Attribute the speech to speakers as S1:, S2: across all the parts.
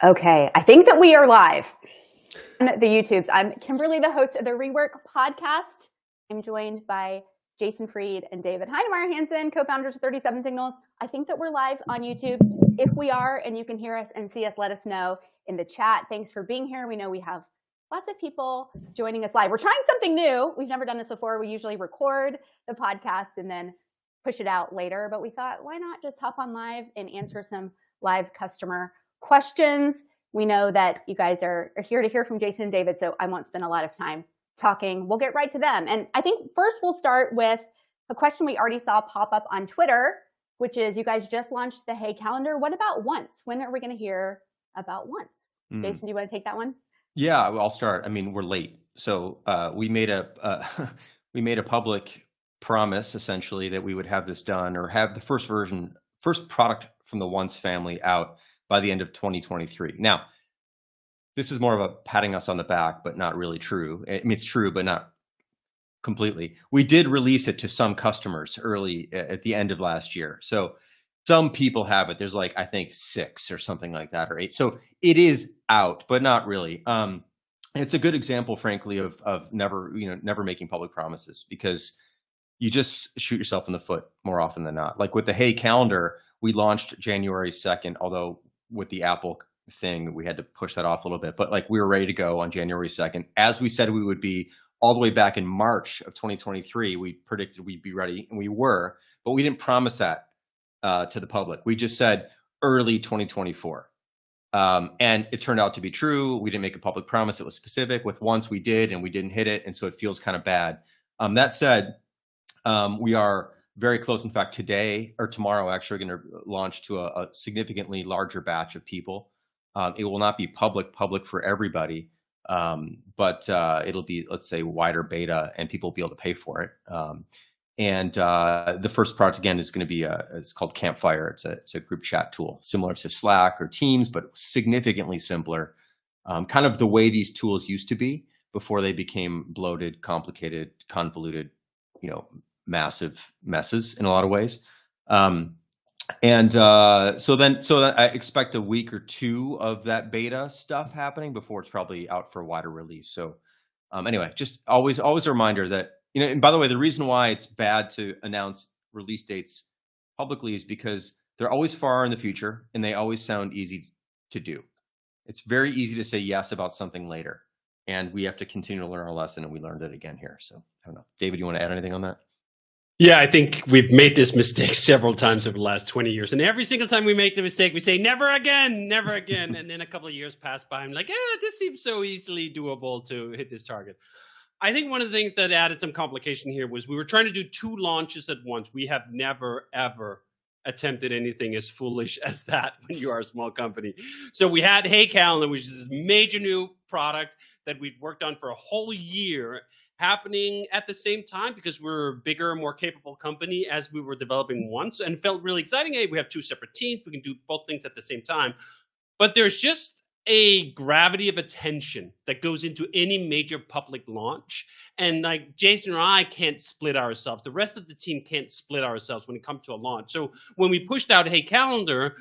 S1: Okay, I think that we are live on the YouTubes. I'm Kimberly, the host of the Rework podcast. I'm joined by Jason Fried and David Heinemeier Hansson, co-founders of 37 Signals. I think that we're live on YouTube. If we are and you can hear us and see us, let us know in the chat. Thanks for being here. We know we have lots of people joining us live. We're trying something new. We've never done this before. We usually record the podcast and then push it out later, but we thought, why not just hop on live and answer some live customer questions. We know that you guys are here to hear from Jason and David, so I won't spend a lot of time talking. We'll get right to them. And I think first we'll start with a question we already saw pop up on Twitter, which is you guys just launched the Hey Calendar. What about Once? When are we going to hear about Once? Jason, do you want to take that one?
S2: Yeah, I'll start. I mean, we're late. So we made a public promise essentially that we would have this done or have the first product from the Once family out by the end of 2023. Now, this is more of a patting us on the back, but not really true. I mean, it's true, but not completely. We did release it to some customers early at the end of last year. So some people have it. There's like, I think 6 or something like that, or 8. So it is out, but not really. And it's a good example, frankly, of never making public promises, because you just shoot yourself in the foot more often than not. Like with the Hey Calendar, we launched January 2nd, although with the Apple thing, we had to push that off a little bit, but like we were ready to go on January 2nd. As we said we would be all the way back in March of 2023, we predicted we'd be ready, and we were, but we didn't promise that to the public. We just said early 2024. And it turned out to be true. We didn't make a public promise. It was specific. With Once we did, and we didn't hit it. And so it feels kind of bad. That said, we are very close. In fact, today or tomorrow, actually, we're going to launch to a significantly larger batch of people. It will not be public for everybody, but it'll be, let's say, wider beta, and people will be able to pay for it. And the first product, again, is going to be it's called Campfire. It's a group chat tool similar to Slack or Teams, but significantly simpler. Kind of the way these tools used to be before they became bloated, complicated, convoluted, massive messes in a lot of ways. So I expect a week or 2 of that beta stuff happening before it's probably out for a wider release. So anyway, just always a reminder that, and by the way, the reason why it's bad to announce release dates publicly is because they're always far in the future and they always sound easy to do. It's very easy to say yes about something later, and we have to continue to learn our lesson, and we learned it again here. So I don't know. David, you want to add anything on that?
S3: Yeah, I think we've made this mistake several times over the last 20 years. And every single time we make the mistake, we say, never again, never again. And then a couple of years pass by. I'm like, this seems so easily doable to hit this target. I think one of the things that added some complication here was we were trying to do 2 launches at once. We have never, ever attempted anything as foolish as that when you are a small company. So we had Hey Calendar, which is this major new product that we'd worked on for a whole year, happening at the same time because we're a bigger, more capable company as we were developing Once, and it felt really exciting. Hey, we have 2 separate teams. We can do both things at the same time. But there's just a gravity of attention that goes into any major public launch. And like Jason or I can't split ourselves. The rest of the team can't split ourselves when it comes to a launch. So when we pushed out Hey Calendar,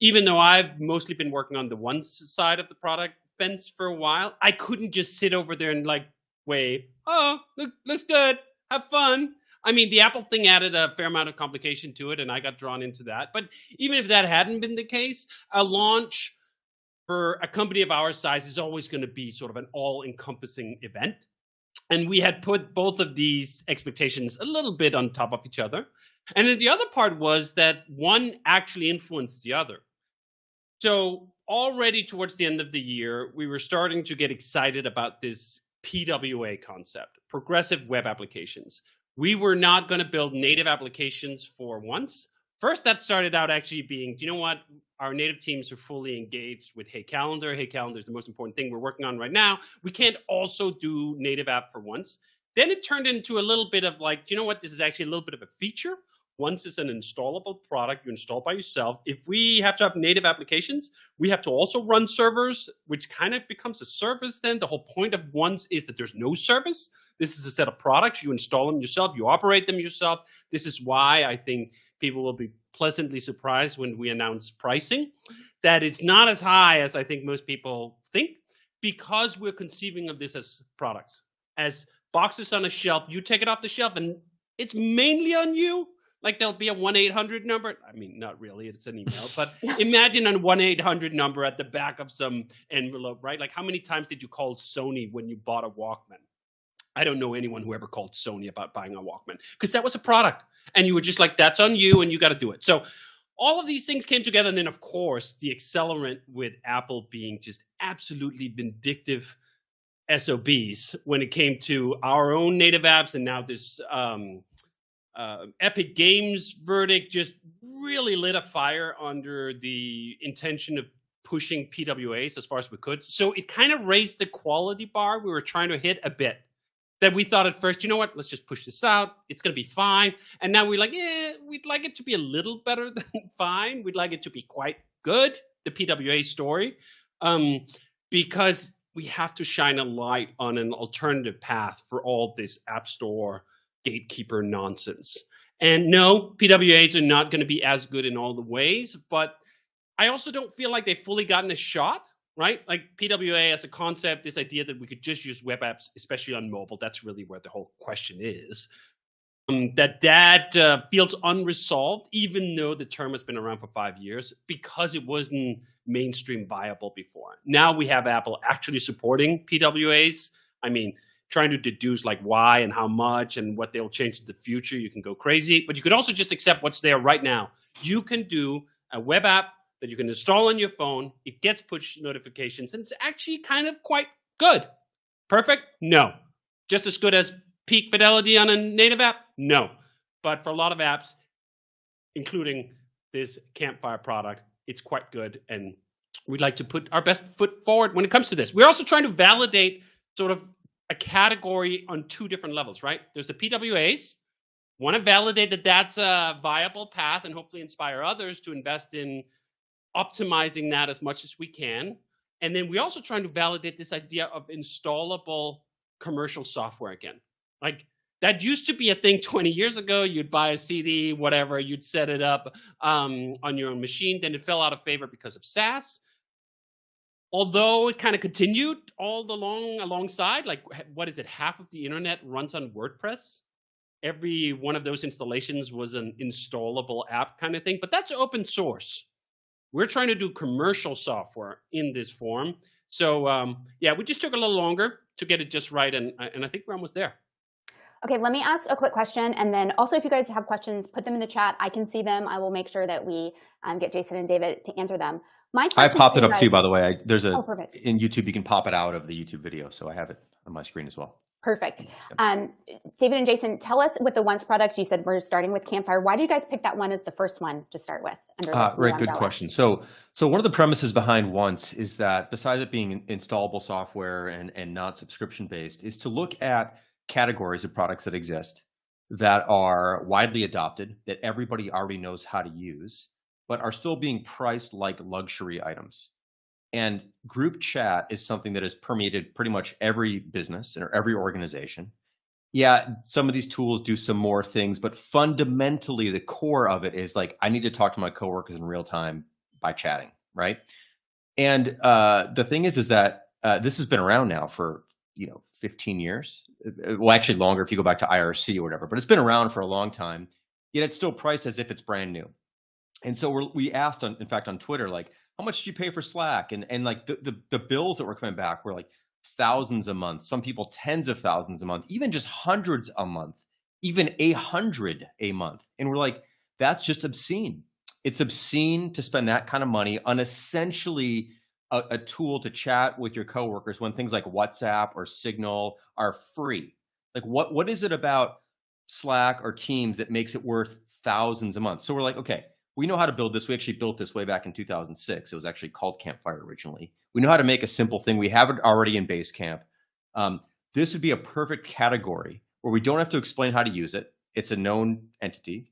S3: even though I've mostly been working on the Once side of the product fence for a while, I couldn't just sit over there and like wave, oh, looks good, have fun. I mean, the Apple thing added a fair amount of complication to it, and I got drawn into that. But even if that hadn't been the case, a launch for a company of our size is always going to be sort of an all-encompassing event. And we had put both of these expectations a little bit on top of each other. And then the other part was that one actually influenced the other. So already towards the end of the year, we were starting to get excited about this PWA concept, progressive web applications. We were not going to build native applications for Once. First, that started out actually being, do you know what? Our native teams are fully engaged with Hey Calendar. Hey Calendar is the most important thing we're working on right now. We can't also do native app for Once. Then it turned into a little bit of like, do you know what? This is actually a little bit of a feature. Once is an installable product you install by yourself. If we have to have native applications, we have to also run servers, which kind of becomes a service then. The whole point of Once is that there's no service. This is a set of products. You install them yourself. You operate them yourself. This is why I think people will be pleasantly surprised when we announce pricing. that it's not as high as I think most people think, because we're conceiving of this as products, as boxes on a shelf. You take it off the shelf and it's mainly on you. Like there'll be a 1-800 number. I mean, not really, it's an email, but imagine a 1-800 number at the back of some envelope, right? Like how many times did you call Sony when you bought a Walkman? I don't know anyone who ever called Sony about buying a Walkman, because that was a product and you were just like, that's on you and you got to do it. So all of these things came together. And then of course, the accelerant with Apple being just absolutely vindictive SOBs when it came to our own native apps. And now this, Epic Games verdict just really lit a fire under the intention of pushing PWAs as far as we could. So it kind of raised the quality bar we were trying to hit a bit. That we thought at first, you know what, let's just push this out. It's going to be fine. And now we're like, we'd like it to be a little better than fine. We'd like it to be quite good, the PWA story, because we have to shine a light on an alternative path for all this App Store gatekeeper nonsense. And no, PWAs are not going to be as good in all the ways, but I also don't feel like they've fully gotten a shot, right? Like PWA as a concept, this idea that we could just use web apps, especially on mobile, that's really where the whole question is. That feels unresolved, even though the term has been around for 5 years, because it wasn't mainstream viable before. Now we have Apple actually supporting PWAs. I mean, trying to deduce like why and how much and what they'll change in the future. You can go crazy, but you could also just accept what's there right now. You can do a web app that you can install on your phone. It gets push notifications, and it's actually kind of quite good. Perfect? No. Just as good as peak fidelity on a native app? No. But for a lot of apps, including this Campfire product, it's quite good, and we'd like to put our best foot forward when it comes to this. We're also trying to validate sort of a category on two different levels, right? There's the PWAs. Want to validate that that's a viable path and hopefully inspire others to invest in optimizing that as much as we can. And then we're also trying to validate this idea of installable commercial software again. Like that used to be a thing 20 years ago. You'd buy a CD, whatever, you'd set it up on your own machine. Then it fell out of favor because of SaaS. Although it kind of continued all alongside, like what is it? Half of the internet runs on WordPress. Every one of those installations was an installable app kind of thing, but that's open source. We're trying to do commercial software in this form. So yeah, we just took a little longer to get it just right, and I think we're almost there.
S1: Okay, let me ask a quick question, and then also if you guys have questions, put them in the chat. I can see them. I will make sure that we get Jason and David to answer them.
S2: I popped it up too, by the way. There's a
S1: perfect.
S2: In YouTube, you can pop it out of the YouTube video, so I have it on my screen as well.
S1: Perfect. David and Jason, tell us with the Once product, you said we're starting with Campfire. Why do you guys pick that one as the first one to start with?
S2: Right, good question. So one of the premises behind Once is that besides it being installable software and not subscription based, is to look at categories of products that exist that are widely adopted, that everybody already knows how to use, but are still being priced like luxury items. And group chat is something that has permeated pretty much every business or every organization. Yeah, some of these tools do some more things, but fundamentally the core of it is like, I need to talk to my coworkers in real time by chatting, right? And the thing is that this has been around now for 15 years. Well, actually longer if you go back to IRC or whatever, but it's been around for a long time, yet it's still priced as if it's brand new. And so we asked, in fact, on Twitter, like, how much do you pay for Slack? And like the bills that were coming back were like thousands a month, some people tens of thousands a month, even just hundreds a month, even 100 a month. And we're like, that's just obscene. It's obscene to spend that kind of money on essentially a tool to chat with your coworkers when things like WhatsApp or Signal are free. Like what is it about Slack or Teams that makes it worth thousands a month? So we're like, okay, we know how to build this. We actually built this way back in 2006. It was actually called Campfire originally. We know how to make a simple thing. We have it already in Basecamp. This would be a perfect category where we don't have to explain how to use it. It's a known entity.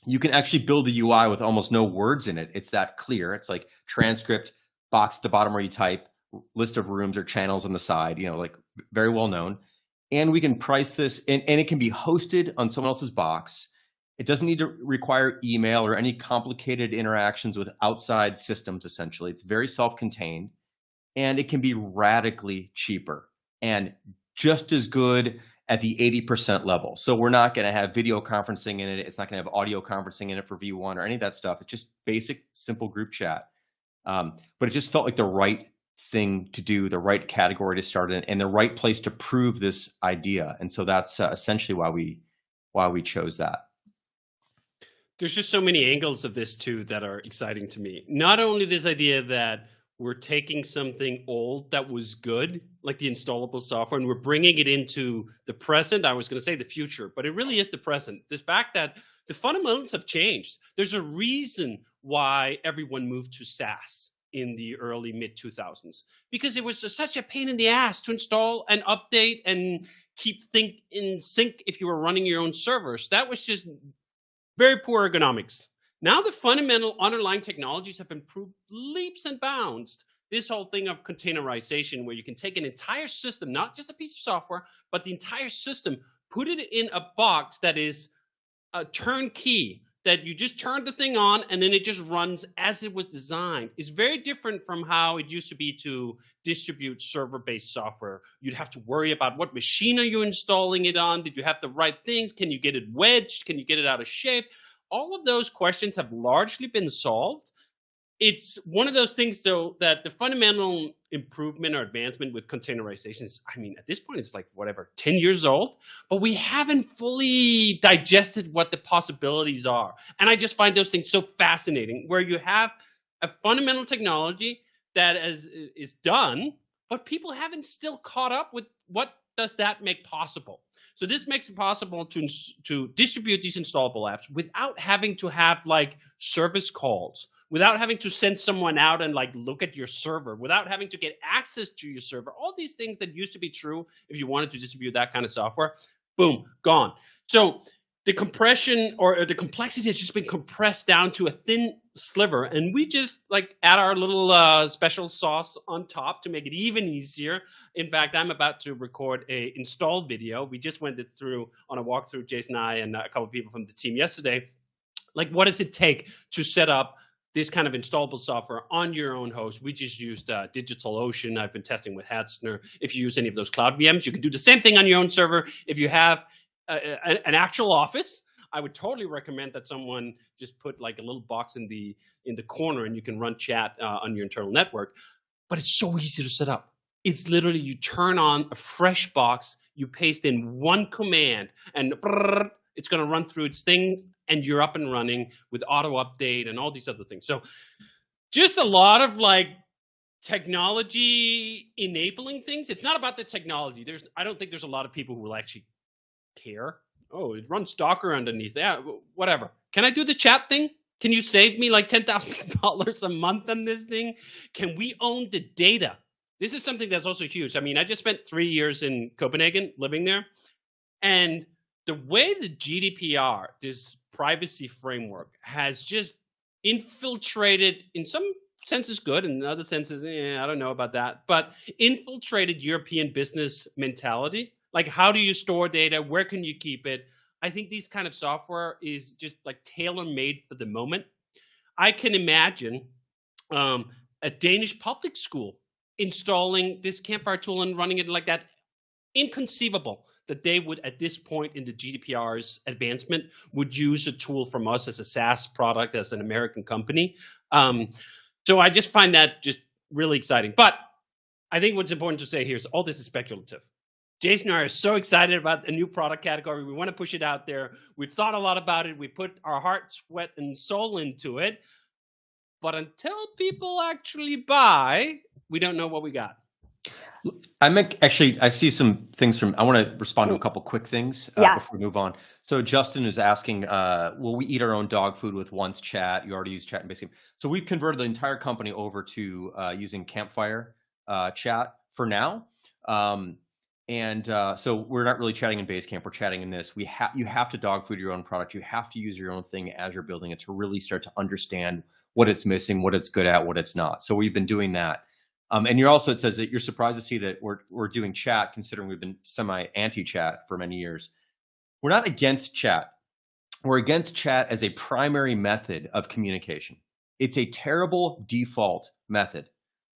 S2: You can actually build the UI with almost no words in it. It's that clear. It's like transcript, box at the bottom where you type, list of rooms or channels on the side, like very well known. And we can price this, and it can be hosted on someone else's box. It doesn't need to require email or any complicated interactions with outside systems, essentially. It's very self-contained, and it can be radically cheaper and just as good at the 80% level. So we're not going to have video conferencing in it. It's not going to have audio conferencing in it for V1 or any of that stuff. It's just basic, simple group chat. But it just felt like the right thing to do, the right category to start in, and the right place to prove this idea. And so that's essentially why we chose that.
S3: There's just so many angles of this too that are exciting to me. Not only this idea that we're taking something old that was good, like the installable software, and we're bringing it into the present. I was going to say the future, but it really is the present. The fact that the fundamentals have changed. There's a reason why everyone moved to SaaS in the early mid-2000s, because it was such a pain in the ass to install and update and keep things in sync if you were running your own servers. That was just very poor ergonomics. Now the fundamental underlying technologies have improved leaps and bounds. This whole thing of containerization, where you can take an entire system, not just a piece of software, but the entire system, put it in a box that is a turnkey, that you just turn the thing on and then it just runs as it was designed, is very different from how it used to be to distribute server-based software. You'd have to worry about what machine are you installing it on? Did you have the right things? Can you get it wedged? Can you get it out of shape? All of those questions have largely been solved. It's one of those things, though, that the fundamental improvement or advancement with containerization is, I mean, at this point, it's like, whatever, 10 years old, but we haven't fully digested what the possibilities are. And I just find those things so fascinating, where you have a fundamental technology that is done, but people haven't still caught up with what does that make possible. So this makes it possible to distribute these installable apps without having to have like service calls, without having to send someone out and like look at your server, without having to get access to your server. All these things that used to be true if you wanted to distribute that kind of software, boom, gone. So the compression or the complexity has just been compressed down to a thin sliver, and we just like add our little special sauce on top to make it even easier. In fact, I'm about to record a install video. We just went it through on a walkthrough, Jason and I and a couple of people from the team yesterday. Like, what does it take to set up this kind of installable software on your own host? We just used DigitalOcean. I've been testing with Hansson. If you use any of those cloud VMs, you can do the same thing on your own server. If you have an actual office, I would totally recommend that someone just put like a little box in the corner and you can run chat on your internal network. But it's so easy to set up. It's literally, you turn on a fresh box, you paste in one command, and it's going to run through its things, and you're up and running with auto update and all these other things. So just a lot of like technology enabling things. It's not about the technology. I don't think there's a lot of people who will actually care. Oh, it runs Docker underneath. Yeah, whatever. Can I do the chat thing? Can you save me like $10,000 a month on this thing? Can we own the data? This is something that's also huge. I mean, I just spent 3 years in Copenhagen living there. And the way the GDPR, this privacy framework, has just infiltrated, in some senses good, in other senses, I don't know about that, but infiltrated European business mentality. Like, how do you store data? Where can you keep it? I think these kind of software is just like tailor-made for the moment. I can imagine a Danish public school installing this Campfire tool and running it like that. Inconceivable that they would, at this point in the GDPR's advancement, would use a tool from us as a SaaS product, as an American company. So I just find that just really exciting. But I think what's important to say here is all this is speculative. Jason and I are so excited about the new product category. We want to push it out there. We've thought a lot about it. We put our heart, sweat, and soul into it. But until people actually buy, we don't know what we got.
S2: I see some things from, I want to respond to a couple quick things before we move on. So Justin is asking, will we eat our own dog food with Once Chat? You already use chat in Basecamp. So we've converted the entire company over to using Campfire chat for now. So we're not really chatting in Basecamp. We're chatting in this. You have to dog food your own product. You have to use your own thing as you're building it to really start to understand what it's missing, what it's good at, what it's not. So we've been doing that. And it says that you're surprised to see that we're doing chat, considering we've been semi-anti-chat for many years. We're not against chat. we're against chat as a primary method of communication. It's a terrible default method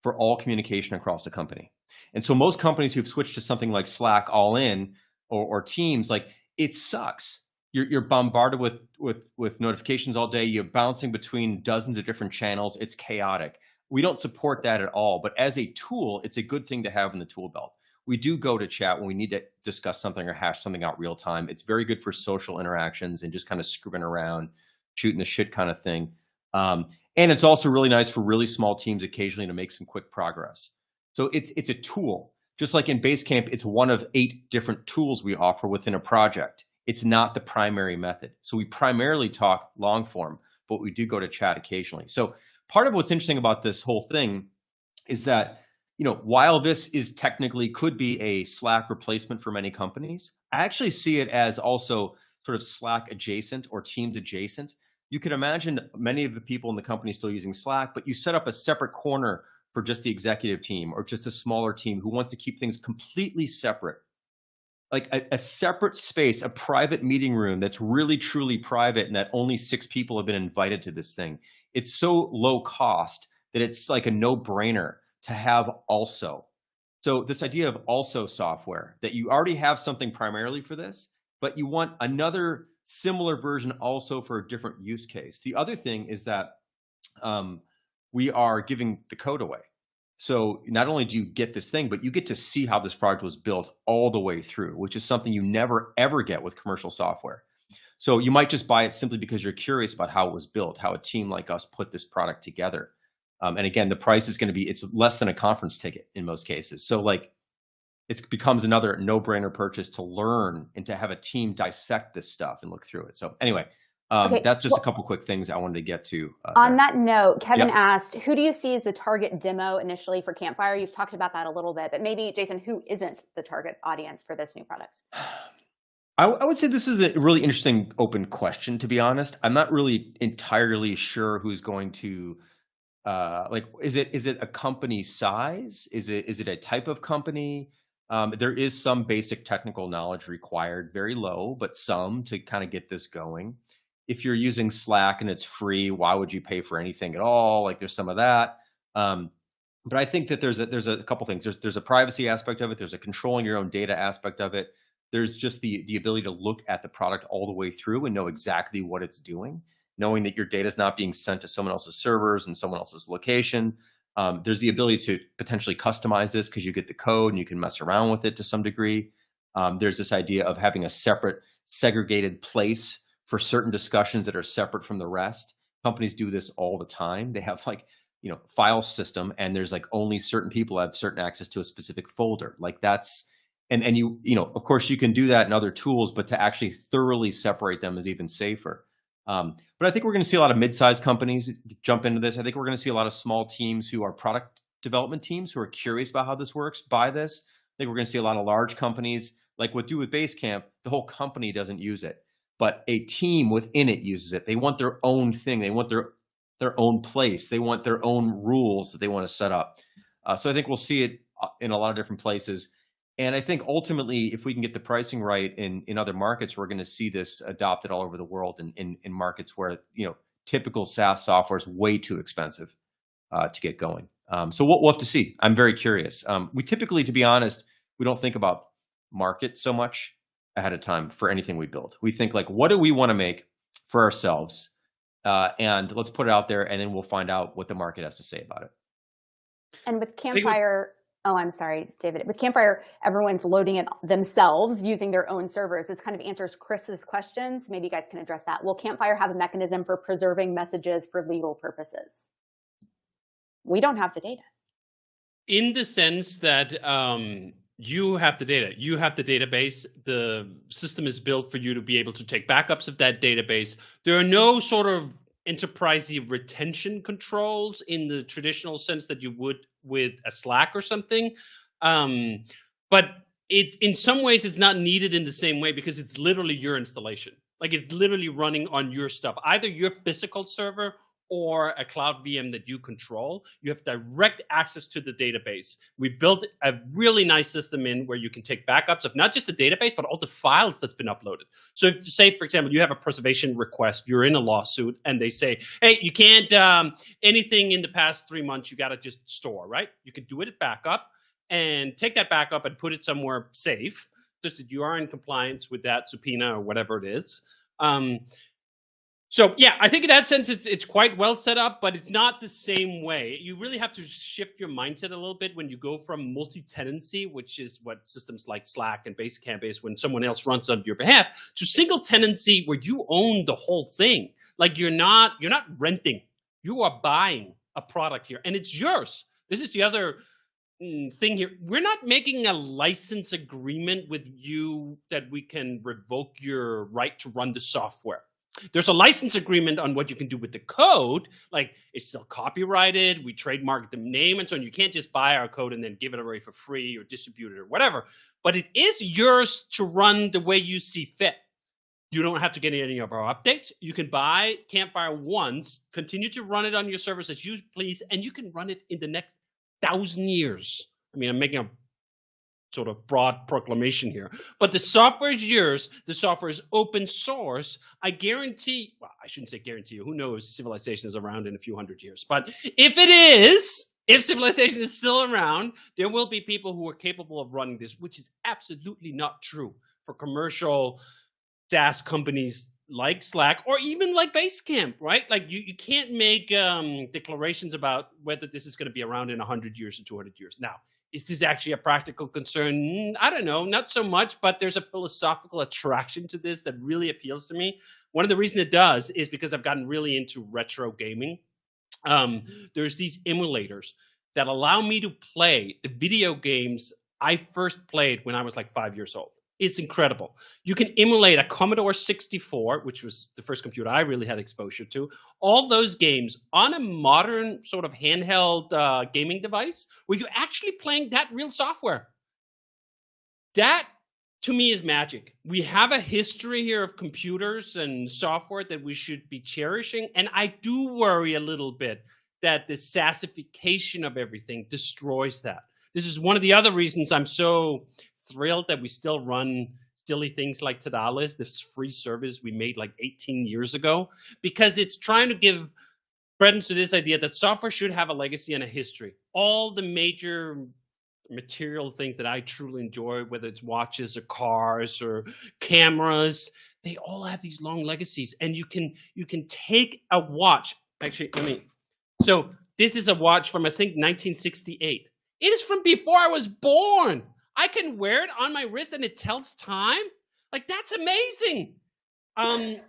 S2: for all communication across the company. And so most companies who've switched to something like Slack all in or Teams, like it sucks. You're bombarded with notifications all day. You're bouncing between dozens of different channels. It's chaotic. We don't support that at all. But as a tool, it's a good thing to have in the tool belt. We do go to chat when we need to discuss something or hash something out real time. It's very good for social interactions and just kind of screwing around, shooting the shit kind of thing. And it's also really nice for really small teams occasionally to make some quick progress. So it's a tool. Just like in Basecamp, it's one of 8 different tools we offer within a project. It's not the primary method. So we primarily talk long form, but we do go to chat occasionally. So part of what's interesting about this whole thing is that, while this is technically could be a Slack replacement for many companies, I actually see it as also sort of Slack adjacent or Teams adjacent. You could imagine many of the people in the company still using Slack, but you set up a separate corner for just the executive team or just a smaller team who wants to keep things completely separate. Like a separate space, a private meeting room that's really, truly private and that only 6 people have been invited to this thing. It's so low cost that it's like a no-brainer to have also. So this idea of also software, that you already have something primarily for this, but you want another similar version also for a different use case. The other thing is that we are giving the code away. So not only do you get this thing, but you get to see how this product was built all the way through, which is something you never, ever get with commercial software. So you might just buy it simply because you're curious about how it was built, how a team like us put this product together. And again, the price is going to be, it's less than a conference ticket in most cases. So like it becomes another no-brainer purchase to learn and to have a team dissect this stuff and look through it. So anyway, that's just a couple quick things I wanted to get to.
S1: On that note, Kevin asked, who do you see as the target demo initially for Campfire? You've talked about that a little bit, but maybe, Jason, who isn't the target audience for this new product?
S2: I would say this is a really interesting open question, to be honest. I'm not really entirely sure who's going to, is it a company size? Is it a type of company? There is some basic technical knowledge required, very low, but some to kind of get this going. If you're using Slack and it's free, why would you pay for anything at all? Like there's some of that. But I think that there's a couple things. There's a privacy aspect of it. There's a controlling your own data aspect of it. There's just the ability to look at the product all the way through and know exactly what it's doing, knowing that your data is not being sent to someone else's servers and someone else's location. There's the ability to potentially customize this because you get the code and you can mess around with it to some degree. There's this idea of having a separate segregated place for certain discussions that are separate from the rest. Companies do this all the time. They have file system and there's like only certain people have certain access to a specific folder. Like that's, and you of course you can do that in other tools, but to actually thoroughly separate them is even safer. But I think we're going to see a lot of mid-sized companies jump into this. I think we're going to see a lot of small teams who are product development teams who are curious about how this works buy this. I think we're going to see a lot of large companies like what do with Basecamp. The whole company doesn't use it, but a team within it uses it. They want their own thing. They want their own place. They want their own rules that they want to set up. So I think we'll see it in a lot of different places. And I think ultimately, if we can get the pricing right in other markets, we're going to see this adopted all over the world in markets where typical SaaS software is way too expensive to get going. So we'll have to see. I'm very curious. We typically, to be honest, we don't think about market so much ahead of time for anything we build. We think like, what do we want to make for ourselves? And let's put it out there, and then we'll find out what the market has to say about it.
S1: And with Campfire, oh, I'm sorry, David. With Campfire, everyone's loading it themselves using their own servers. This kind of answers Chris's questions. Maybe you guys can address that. Will Campfire have a mechanism for preserving messages for legal purposes? We don't have the data.
S3: In the sense that you have the data, you have the database, the system is built for you to be able to take backups of that database. There are no sort of enterprisey retention controls in the traditional sense that you would with a Slack or something. But in some ways, it's not needed in the same way because it's literally your installation. Like it's literally running on your stuff, either your physical server or a cloud VM that you control, you have direct access to the database. We built a really nice system in where you can take backups of not just the database, but all the files that's been uploaded. So if, say, for example, you have a preservation request, you're in a lawsuit, and they say, hey, you can't, anything in the past 3 months, you got to just store, right? You can do it at backup and take that backup and put it somewhere safe, just that you are in compliance with that subpoena or whatever it is. So yeah, I think in that sense, it's quite well set up, but it's not the same way. You really have to shift your mindset a little bit when you go from multi-tenancy, which is what systems like Slack and Basecamp is when someone else runs on your behalf, to single tenancy where you own the whole thing. Like you're not renting, you are buying a product here, and it's yours. This is the other thing here. We're not making a license agreement with you that we can revoke your right to run the software. There's a license agreement on what you can do with the code, like it's still copyrighted, we trademark the name and so on. You can't just buy our code and then give it away for free or distribute it or whatever, but it is yours to run the way you see fit. You don't have to get any of our updates. You can buy Campfire once, continue to run it on your servers as you please, and you can run it in the next 1,000 years. I mean, I'm making a sort of broad proclamation here, but the software is yours. The software is open source. I guarantee, well, I shouldn't say guarantee you, who knows, civilization is around in a few hundred years, but if it is, if civilization is still around, there will be people who are capable of running this, which is absolutely not true for commercial SaaS companies like Slack or even like Basecamp, right? Like you can't make declarations about whether this is going to be around in 100 years or 200 years. Now, is this actually a practical concern? I don't know, not so much, but there's a philosophical attraction to this that really appeals to me. One of the reasons it does is because I've gotten really into retro gaming. There's these emulators that allow me to play the video games I first played when I was like 5 years old. It's incredible. You can emulate a Commodore 64, which was the first computer I really had exposure to, all those games on a modern sort of handheld gaming device where you're actually playing that real software. That, to me, is magic. We have a history here of computers and software that we should be cherishing, and I do worry a little bit that the SaaSification of everything destroys that. This is one of the other reasons I'm so thrilled that we still run silly things like Tadalis, this free service we made like 18 years ago, because it's trying to give credence to this idea that software should have a legacy and a history. All the major material things that I truly enjoy, whether it's watches or cars or cameras, they all have these long legacies. And you can take a watch. Actually, so this is a watch from, I think, 1968. It is from before I was born. I can wear it on my wrist and it tells time. Like, that's amazing.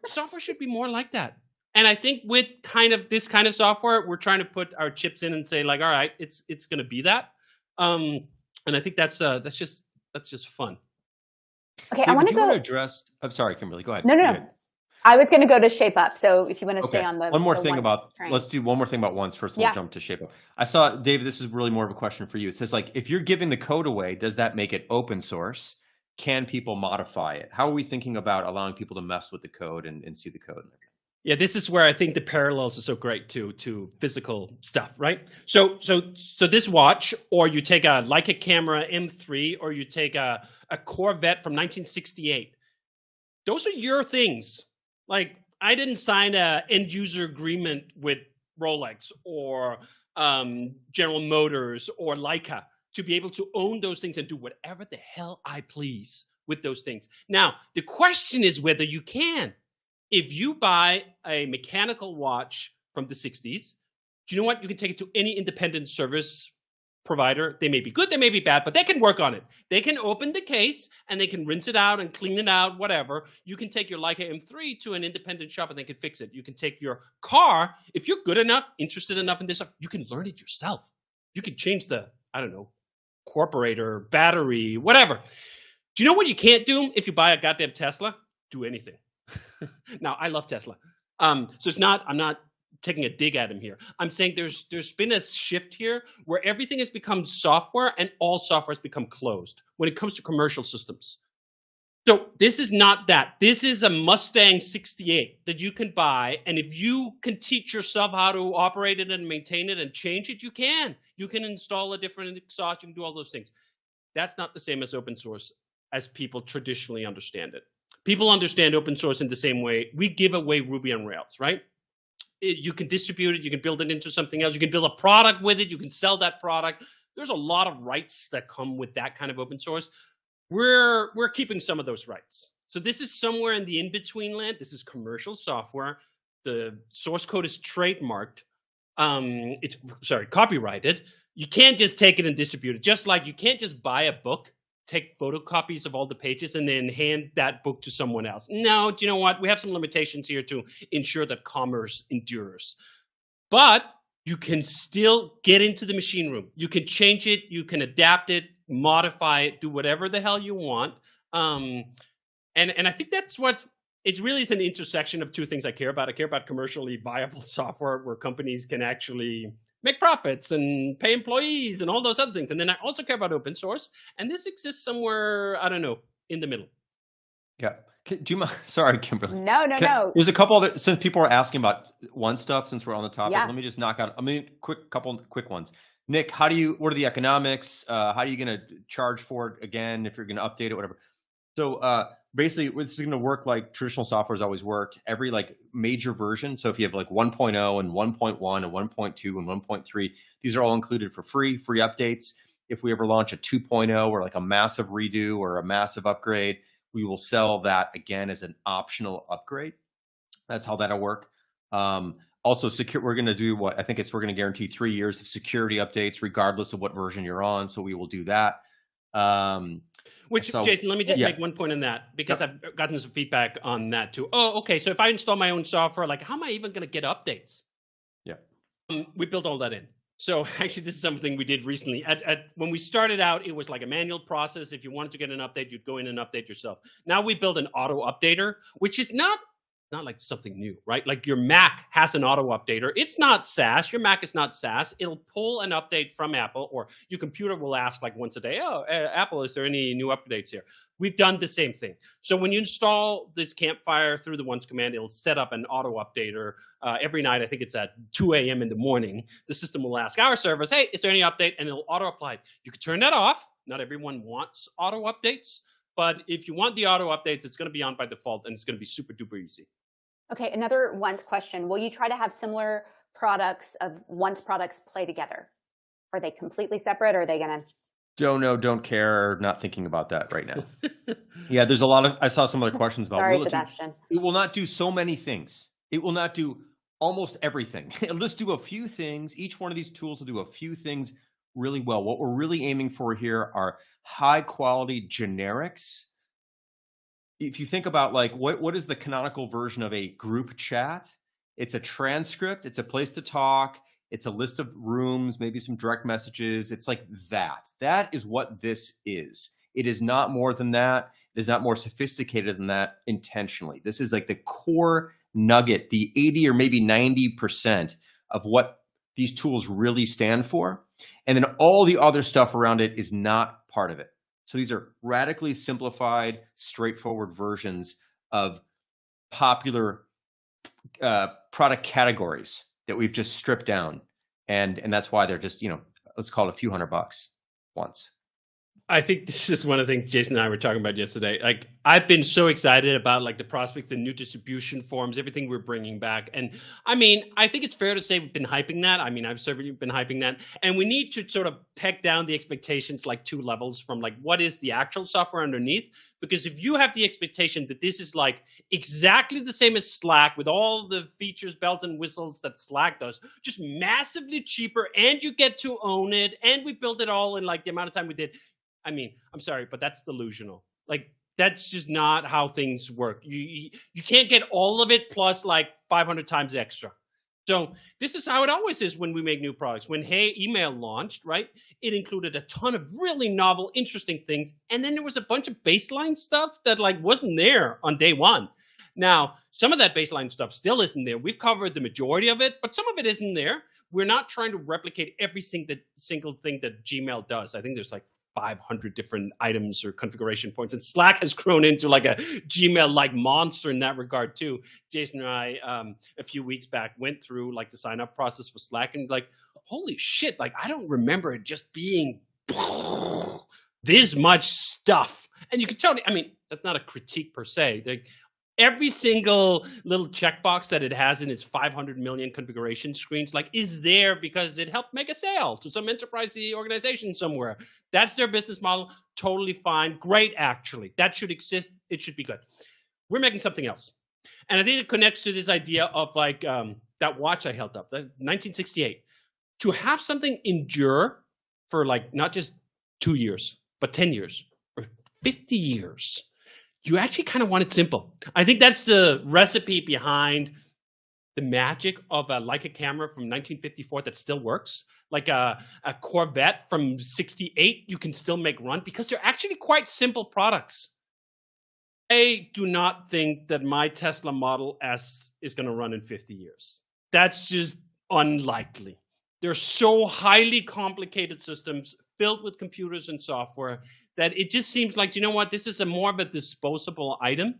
S3: Software should be more like that. And I think with this kind of software, we're trying to put our chips in and say, like, all right, it's going to be that. And I think that's just fun.
S1: Okay, I want to go
S2: address. I'm sorry, Kimberly. Go ahead.
S1: No. I was going to go to Shape Up. So if you want to stay on the
S2: one more thing
S1: train.
S2: Let's do one more thing about once first, and we'll jump to Shape Up. I saw, David, this is really more of a question for you. It says, like, if you're giving the code away, does that make it open source? Can people modify it? How are we thinking about allowing people to mess with the code and see the code?
S3: Yeah, this is where I think the parallels are so great to physical stuff, right? So this watch, or you take a Leica camera M3, or you take a Corvette from 1968. Those are your things. Like, I didn't sign a end user agreement with Rolex or General Motors or Leica to be able to own those things and do whatever the hell I please with those things. Now, the question is whether you can. If you buy a mechanical watch from the 60s, do you know what? You can take it to any independent service provider. They may be good, they may be bad, but they can work on it. They can open the case and they can rinse it out and clean it out, whatever. You can take your Leica M3 to an independent shop and they can fix it. You can take your car, if you're good enough, interested enough in this stuff, you can learn it yourself. You can change the, I don't know, carburetor, battery, whatever. Do you know what you can't do if you buy a goddamn Tesla? Do anything. Now, I love Tesla. So it's not, I'm not taking a dig at him here. I'm saying there's been a shift here where everything has become software and all software has become closed when it comes to commercial systems. So this is not that. This is a Mustang 68 that you can buy. And if you can teach yourself how to operate it and maintain it and change it, you can. You can install a different exhaust. You can do all those things. That's not the same as open source as people traditionally understand it. People understand open source in the same way. We give away Ruby on Rails, right? You can distribute it. You can build it into something else. You can build a product with it. You can sell that product. There's a lot of rights that come with that kind of open source. We're keeping some of those rights. So this is somewhere in the in-between land. This is commercial software. The source code is trademarked. It's copyrighted. You can't just take it and distribute it. Just like you can't just buy a book, take photocopies of all the pages, and then hand that book to someone else. No, do you know what? We have some limitations here to ensure that commerce endures. But you can still get into the machine room. You can change it. You can adapt it, modify it, do whatever the hell you want. And I think that's what it really is, an intersection of two things I care about. I care about commercially viable software where companies can actually make profits and pay employees and all those other things. And then I also care about open source. And this exists somewhere, I don't know, in the middle.
S2: Yeah. Do you mind? Sorry, Kimberly.
S1: No.
S2: There's a couple other, since people are asking about one stuff, since we're on the topic,
S1: Yeah.
S2: let me just knock out, couple quick ones. Nick, what are the economics? How are you going to charge for it again, if you're going to update it, whatever? So basically, this is going to work like traditional software has always worked. Every like major version. So if you have like 1.0 and 1.1 and 1.2 and 1.3, these are all included for free updates. If we ever launch a 2.0 or like a massive redo or a massive upgrade, we will sell that again as an optional upgrade. That's how that'll work. Also, we're going to do we're going to guarantee 3 years of security updates, regardless of what version you're on. So we will do that.
S3: Jason, let me just make one point on that, because I've gotten some feedback on that too. Oh, okay. So if I install my own software, like how am I even going to get updates?
S2: Yeah.
S3: We built all that in. So actually, this is something we did recently. When we started out, it was like a manual process. If you wanted to get an update, you'd go in and update yourself. Now we build an auto updater, which is not like something new, right? Like your Mac has an auto updater. It's not SaaS. Your Mac is not SaaS. It'll pull an update from Apple, or your computer will ask like once a day, Apple, is there any new updates here? We've done the same thing. So when you install this Campfire through the once command, it'll set up an auto updater every night. I think it's at 2 a.m. in the morning. The system will ask our servers, hey, is there any update? And it'll auto apply. You can turn that off. Not everyone wants auto updates. But if you want the auto updates, it's going to be on by default, and it's going to be super duper easy.
S1: Okay, another once question. Will you try to have similar products of once products play together? Are they completely separate, or are they going to?
S2: Don't know, don't care, not thinking about that right now. Yeah, there's a lot of, I saw some other questions about,
S1: Sorry, Sebastian.
S2: It will not do so many things. It will not do almost everything. It'll just do a few things. Each one of these tools will do a few things really well. What we're really aiming for here are high quality generics. If you think about like what is the canonical version of a group chat? It's a transcript, it's a place to talk, it's a list of rooms, maybe some direct messages. It's like that. That is what this is. It is not more than that. It is not more sophisticated than that intentionally. This is like the core nugget, the 80 or maybe 90% of what these tools really stand for. And then all the other stuff around it is not part of it. So these are radically simplified, straightforward versions of popular product categories that we've just stripped down. And that's why they're just, let's call it a few $100 once.
S3: I think this is one of the things Jason and I were talking about yesterday. Like, I've been so excited about like the prospect, the new distribution forms, everything we're bringing back. And I mean, I think it's fair to say we've been hyping that. I mean, I've certainly been hyping that. And we need to sort of peg down the expectations like 2 levels from like, what is the actual software underneath? Because if you have the expectation that this is like exactly the same as Slack with all the features, bells and whistles that Slack does, just massively cheaper, and you get to own it, and we built it all in like the amount of time we did. I mean, I'm sorry, but that's delusional. Like, that's just not how things work. You can't get all of it plus like 500 times extra. So this is how it always is when we make new products. When email launched, right, it included a ton of really novel, interesting things. And then there was a bunch of baseline stuff that like wasn't there on day one. Now, some of that baseline stuff still isn't there. We've covered the majority of it, but some of it isn't there. We're not trying to replicate every single thing that Gmail does. I think there's like 500 different items or configuration points. And Slack has grown into like a Gmail-like monster in that regard too. Jason and I, a few weeks back, went through like the sign-up process for Slack, and like, holy shit, like I don't remember it just being this much stuff. And you can tell, I mean, that's not a critique per se. Like, every single little checkbox that it has in its 500 million configuration screens, like, is there because it helped make a sale to some enterprise organization somewhere. That's their business model. Totally fine. Great, actually. That should exist. It should be good. We're making something else. And I think it connects to this idea of like that watch I held up, that 1968. To have something endure for like not just 2 years, but 10 years or 50 years. You actually kind of want it simple. I think that's the recipe behind the magic of a Leica camera from 1954 that still works. Like a Corvette from 68, you can still make run because they're actually quite simple products. I do not think that my Tesla Model S is going to run in 50 years. That's just unlikely. They're so highly complicated systems filled with computers and software that it just seems like, you know what, this is more of a disposable item.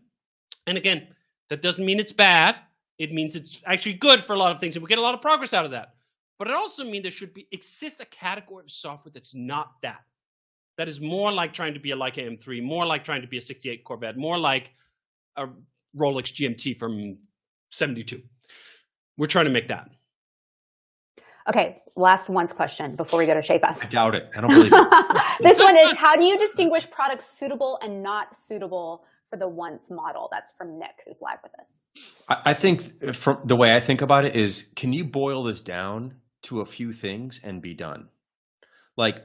S3: And again, that doesn't mean it's bad. It means it's actually good for a lot of things, and we get a lot of progress out of that. But it also means there should exist a category of software that's not that. That is more like trying to be a Leica M3, more like trying to be a 68 Corvette, more like a Rolex GMT from 72. We're trying to make that.
S1: Okay, last once question before we go to Shefa.
S2: I doubt it. I don't believe it.
S1: This one is, how do you distinguish products suitable and not suitable for the once model? That's from Nick, who's live with us.
S2: I think from the way I think about it is, can you boil this down to a few things and be done? Like,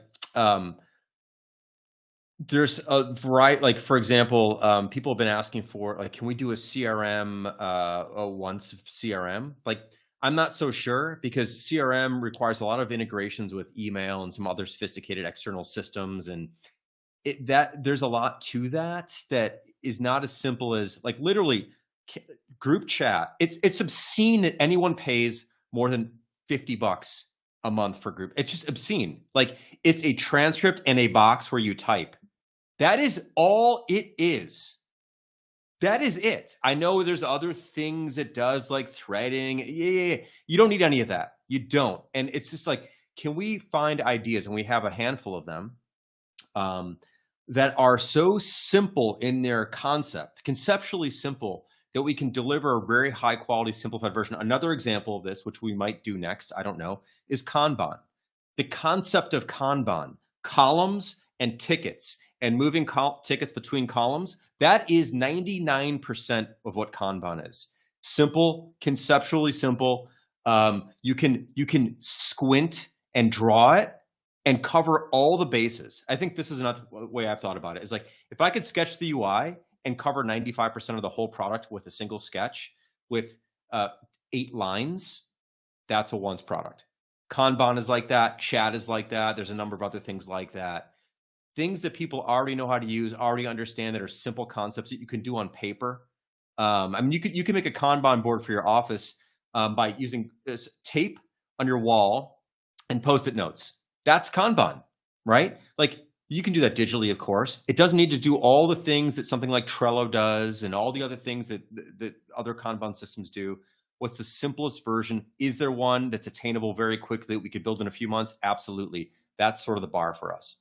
S2: there's a variety, like, for example, people have been asking for, like, can we do a CRM, a once CRM? Like, I'm not so sure, because CRM requires a lot of integrations with email and some other sophisticated external systems. And there's a lot to that is not as simple as, like, literally group chat. It's obscene that anyone pays more than $50 a month for group. It's just obscene. Like, it's a transcript and a box where you type. That is all it is. That is it. I know there's other things it does, like threading. Yeah. You don't need any of that. You don't. And it's just like, can we find ideas? And we have a handful of them that are so simple in their concept, conceptually simple, that we can deliver a very high quality simplified version. Another example of this, which we might do next, I don't know, is Kanban. The concept of Kanban, columns and tickets, and moving tickets between columns, that is 99% of what Kanban is. Simple, conceptually simple. You can squint and draw it and cover all the bases. I think this is another way I've thought about it, is like, if I could sketch the UI and cover 95% of the whole product with a single sketch with 8 lines, that's a once product. Kanban is like that. Chat is like that. There's a number of other things like that. Things that people already know how to use, already understand, that are simple concepts that you can do on paper. I mean, you can make a Kanban board for your office by using this tape on your wall and Post-it notes. That's Kanban, right? Like, you can do that digitally, of course. It doesn't need to do all the things that something like Trello does and all the other things that other Kanban systems do. What's the simplest version? Is there one that's attainable very quickly that we could build in a few months? Absolutely. That's sort of the bar for us.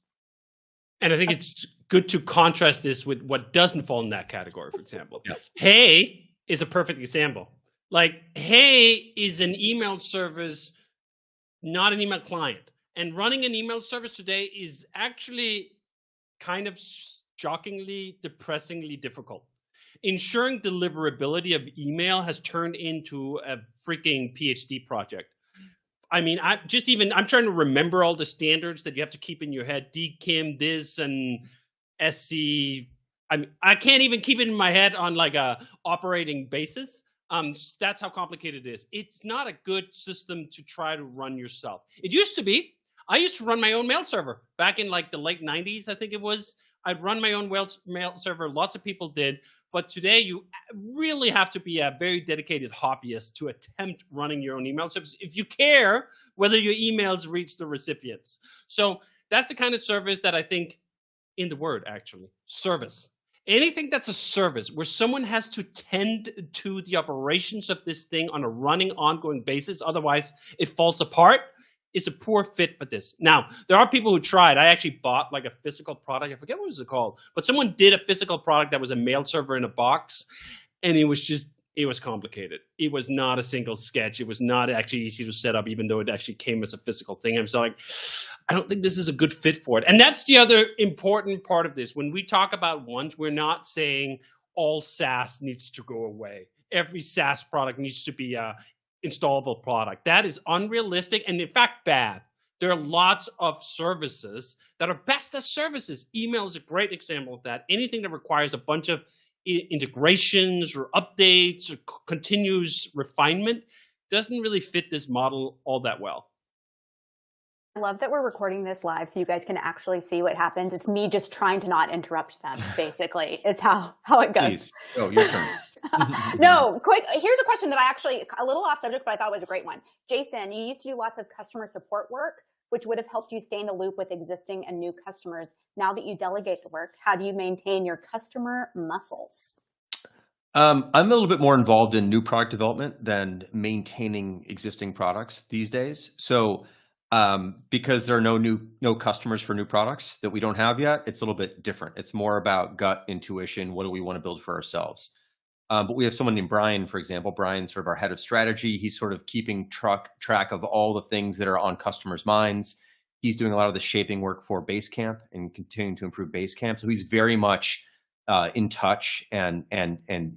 S3: And I think it's good to contrast this with what doesn't fall in that category, for example.
S2: Yeah.
S3: Hey is a perfect example. Like, Hey is an email service, not an email client. And running an email service today is actually kind of shockingly, depressingly difficult. Ensuring deliverability of email has turned into a freaking PhD project. I mean, I'm trying to remember all the standards that you have to keep in your head. DKIM, this, and SC. I can't even keep it in my head on like a operating basis. That's how complicated it is. It's not a good system to try to run yourself. It used to be. I used to run my own mail server back in like the late 90s, I think it was. I'd run my own mail server. Lots of people did. But today, you really have to be a very dedicated hobbyist to attempt running your own email service if you care whether your emails reach the recipients. So that's the kind of service that I think, in the word, actually, service. Anything that's a service where someone has to tend to the operations of this thing on a running, ongoing basis, otherwise it falls apart, is a poor fit for this. Now, there are people who tried. I actually bought like a physical product. I forget what it was called, but someone did a physical product that was a mail server in a box, and it was complicated. It was not a single sketch. It was not actually easy to set up, even though it actually came as a physical thing. I'm so like, I don't think this is a good fit for it. And that's the other important part of this. When we talk about ones, we're not saying all SaaS needs to go away. Every SaaS product needs to be a installable product. That is unrealistic and in fact bad. There are lots of services that are best as services. Email is a great example of that. Anything that requires a bunch of integrations or updates or continuous refinement doesn't really fit this model all that well.
S1: I love that we're recording this live so you guys can actually see what happens. It's me just trying to not interrupt them, basically, is how it goes.
S2: Please. Oh, your turn.
S1: No, quick. Here's a question that I actually, a little off subject, but I thought was a great one. Jason, you used to do lots of customer support work, which would have helped you stay in the loop with existing and new customers. Now that you delegate the work, how do you maintain your customer muscles?
S2: I'm a little bit more involved in new product development than maintaining existing products these days. So because there are no customers for new products that we don't have yet, it's a little bit different. It's more about gut intuition. What do we want to build for ourselves? But we have someone named Brian, for example. Brian's sort of our head of strategy. He's sort of keeping track of all the things that are on customers' minds. He's doing a lot of the shaping work for Basecamp and continuing to improve Basecamp. So he's very much in touch and in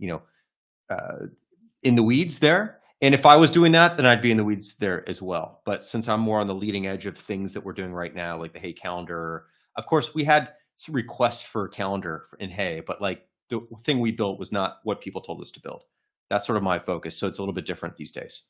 S2: the weeds there. And if I was doing that, then I'd be in the weeds there as well. But since I'm more on the leading edge of things that we're doing right now, like the Hey Calendar, of course, we had some requests for a calendar in Hey, but like the thing we built was not what people told us to build. That's sort of my focus. So it's a little bit different these days.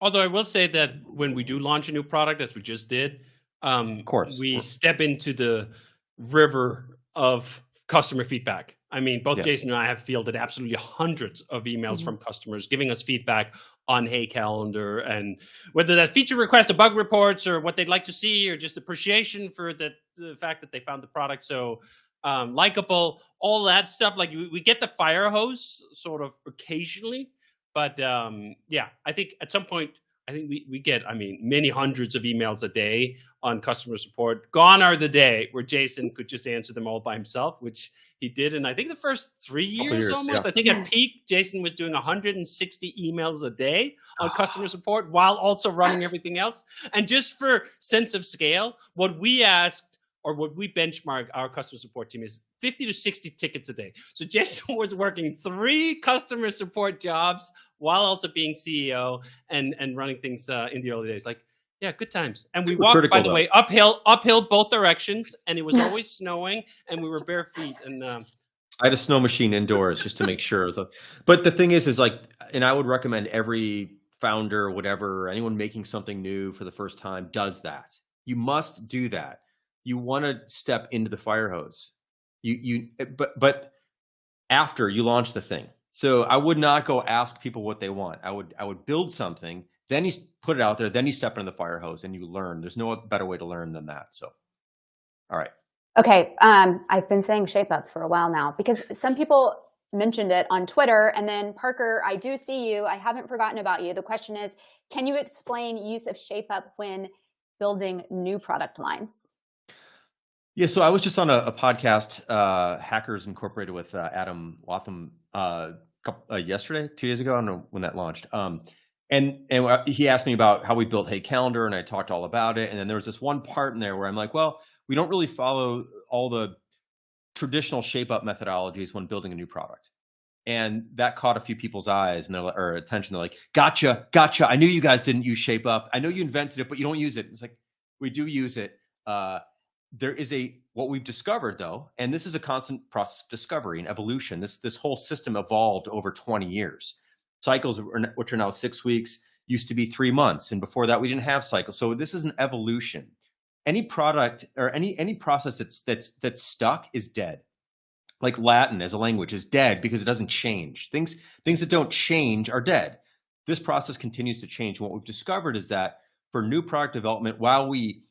S3: Although I will say that when we do launch a new product, as we just did,
S2: of course,
S3: we step into the river of customer feedback. I mean, both
S2: Yes.
S3: Jason and I have fielded absolutely hundreds of emails from customers giving us feedback on Hey Calendar, and whether that feature request or bug reports or what they'd like to see or just appreciation for the fact that they found the product so likable, all that stuff. Like we get the fire hose sort of occasionally, but yeah, I think at some point, I think we get, many hundreds of emails a day on customer support. Gone are the day where Jason could just answer them all by himself, which he did. And I think the first 3 years almost,
S2: yeah.
S3: I think at peak, Jason was doing 160 emails a day on customer support while also running everything else. And just for sense of scale, what we asked or what we benchmark our customer support team is 50 to 60 tickets a day. So Jason was working 3 customer support jobs while also being CEO and running things in the early days. Like, yeah, good times. And we walked, by the way, uphill both directions, and it was always snowing, and we were bare feet. And
S2: I had a snow machine indoors just to make sure. But the thing is like, and I would recommend every founder, whatever, anyone making something new for the first time does that. You must do that. You want to step into the fire hose. But after you launch the thing. So I would not go ask people what they want. I would build something, then you put it out there, then you step into the fire hose and you learn. There's no better way to learn than that. So, all right.
S1: Okay, I've been saying shape up for a while now because some people mentioned it on Twitter. And then Parker, I do see you. I haven't forgotten about you. The question is, can you explain use of shape up when building new product lines?
S2: Yeah, so I was just on a podcast, Hackers Incorporated with Adam Latham yesterday, 2 days ago. I don't know when that launched. And he asked me about how we built Hey Calendar, and I talked all about it. And then there was this one part in there where I'm like, well, we don't really follow all the traditional shape up methodologies when building a new product. And that caught a few people's eyes and or attention. They're like, gotcha. I knew you guys didn't use shape up. I know you invented it, but you don't use it. It's like, we do use it. There is what we've discovered though, and this is a constant process of discovery and evolution. This whole system evolved over 20 years. Cycles, which are now 6 weeks, used to be 3 months. And before that, we didn't have cycles. So this is an evolution. Any product or any process that's stuck is dead. like Latin as a language is dead because it doesn't change. Things that don't change are dead. This process continues to change. What we've discovered is that for new product development, while we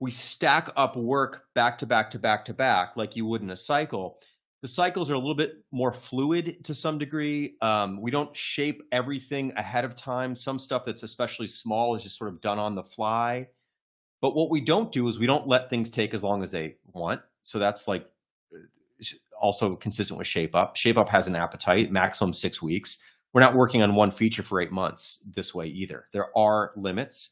S2: stack up work back to back to back to back, like you would in a cycle, the cycles are a little bit more fluid to some degree. We don't shape everything ahead of time. Some stuff that's especially small is just sort of done on the fly. But what we don't do is we don't let things take as long as they want. So that's like also consistent with Shape Up. Shape Up has an appetite, maximum 6 weeks. We're not working on one feature for 8 months this way either. There are limits.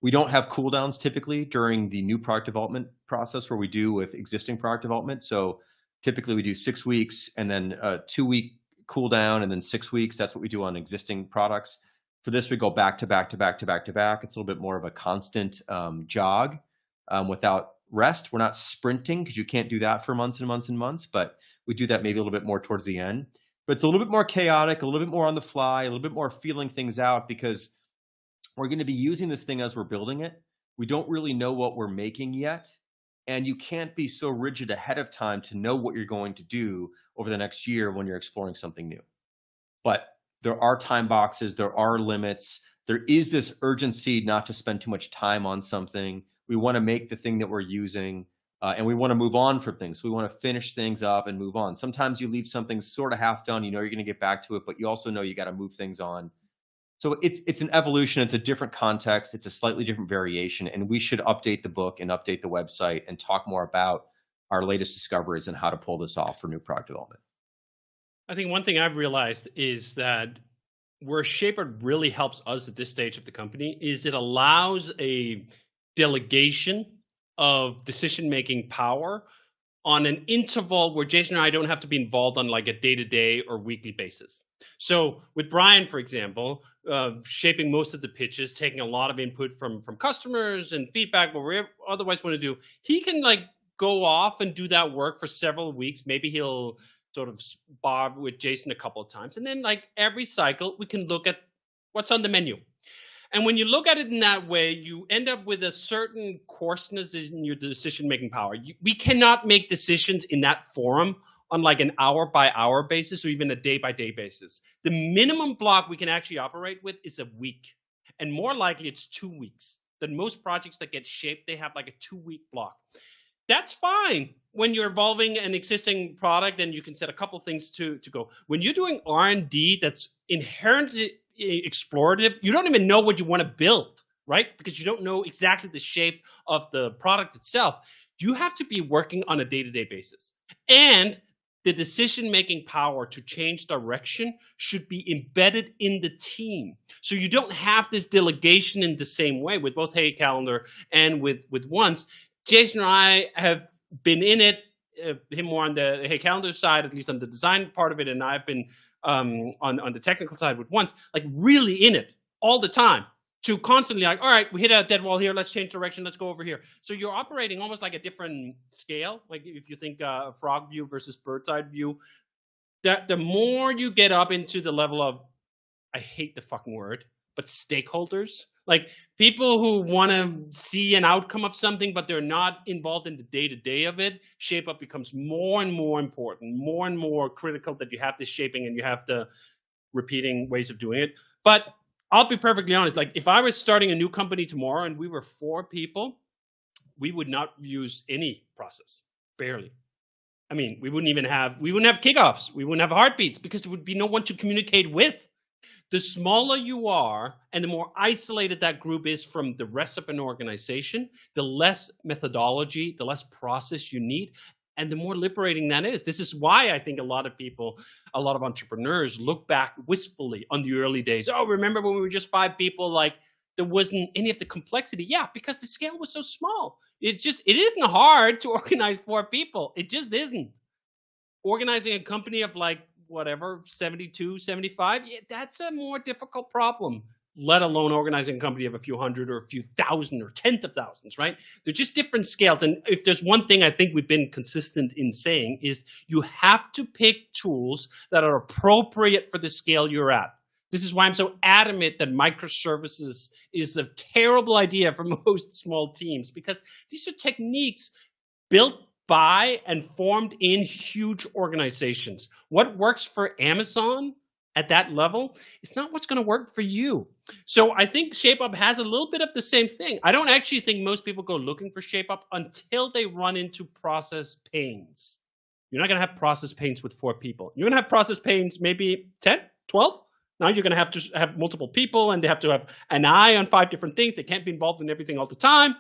S2: We don't have cooldowns typically during the new product development process where we do with existing product development. So typically we do 6 weeks and then a 2-week cooldown and then 6 weeks. That's what we do on existing products. For this, we go back to back to back to back to back. It's a little bit more of a constant jog without rest. We're not sprinting because you can't do that for months and months and months, but we do that maybe a little bit more towards the end. But it's a little bit more chaotic, a little bit more on the fly, a little bit more feeling things out because we're going to be using this thing as we're building it. We don't really know what we're making yet. And you can't be so rigid ahead of time to know what you're going to do over the next year when you're exploring something new. But there are time boxes, there are limits. There is this urgency not to spend too much time on something. We want to make the thing that we're using and we want to move on from things. We want to finish things up and move on. Sometimes you leave something sort of half done, you know you're going to get back to it, but you also know you got to move things on. So it's an evolution. It's a different context. It's a slightly different variation. And we should update the book and update the website and talk more about our latest discoveries and how to pull this off for new product development.
S3: I think one thing I've realized is that where Shaper really helps us at this stage of the company is it allows a delegation of decision-making power on an interval where Jason and I don't have to be involved on like a day-to-day or weekly basis. So with Brian, for example, shaping most of the pitches, taking a lot of input from customers and feedback, what we otherwise want to do, he can like go off and do that work for several weeks. Maybe he'll sort of spar with Jason a couple of times. And then like every cycle, we can look at what's on the menu. And when you look at it in that way, you end up with a certain coarseness in your decision-making power. We cannot make decisions in that forum on like an hour-by-hour basis or even a day-by-day basis. The minimum block we can actually operate with is a week. And more likely, it's 2 weeks. Than most projects that get shaped, they have like a 2-week block. That's fine when you're evolving an existing product and you can set a couple things to go. When you're doing R&D that's inherently explorative, you don't even know what you want to build, right? Because you don't know exactly the shape of the product itself. You have to be working on a day-to-day basis. And the decision-making power to change direction should be embedded in the team. So you don't have this delegation in the same way with both Hey Calendar and with Once. Jason and I have been in it, him more on the Hey Calendar side, at least on the design part of it, and I've been on the technical side with Once, like really in it all the time to constantly like, all right, we hit a dead wall here, let's change direction, let's go over here. So you're operating almost like a different scale. Like if you think frog view versus bird's eye view, the more you get up into the level of, I hate the fucking word, but stakeholders, like people who want to see an outcome of something, but they're not involved in the day-to-day of it, Shape Up becomes more and more important, more and more critical that you have this shaping and you have the repeating ways of doing it. But I'll be perfectly honest, like if I was starting a new company tomorrow and we were 4 people, we would not use any process, barely. I mean, we wouldn't have kickoffs, we wouldn't have heartbeats because there would be no one to communicate with. The smaller you are and the more isolated that group is from the rest of an organization, the less methodology, the less process you need, and the more liberating that is. This is why I think a lot of entrepreneurs look back wistfully on the early days. Oh, remember when we were just 5 people, like there wasn't any of the complexity? Yeah, because the scale was so small. It isn't hard to organize 4 people. It just isn't. Organizing a company of like, whatever, 72, 75, yeah, that's a more difficult problem, let alone organizing a company of a few hundred or a few thousand or tens of thousands, right? They're just different scales. And if there's one thing I think we've been consistent in saying is you have to pick tools that are appropriate for the scale you're at. This is why I'm so adamant that microservices is a terrible idea for most small teams, because these are techniques built by and formed in huge organizations. What works for Amazon at that level is not what's going to work for you. So I think ShapeUp has a little bit of the same thing. I don't actually think most people go looking for ShapeUp until they run into process pains. You're not going to have process pains with 4 people. You're going to have process pains maybe 10, 12. Now you're going to have multiple people, and they have to have an eye on 5 different things. They can't be involved in everything all the time.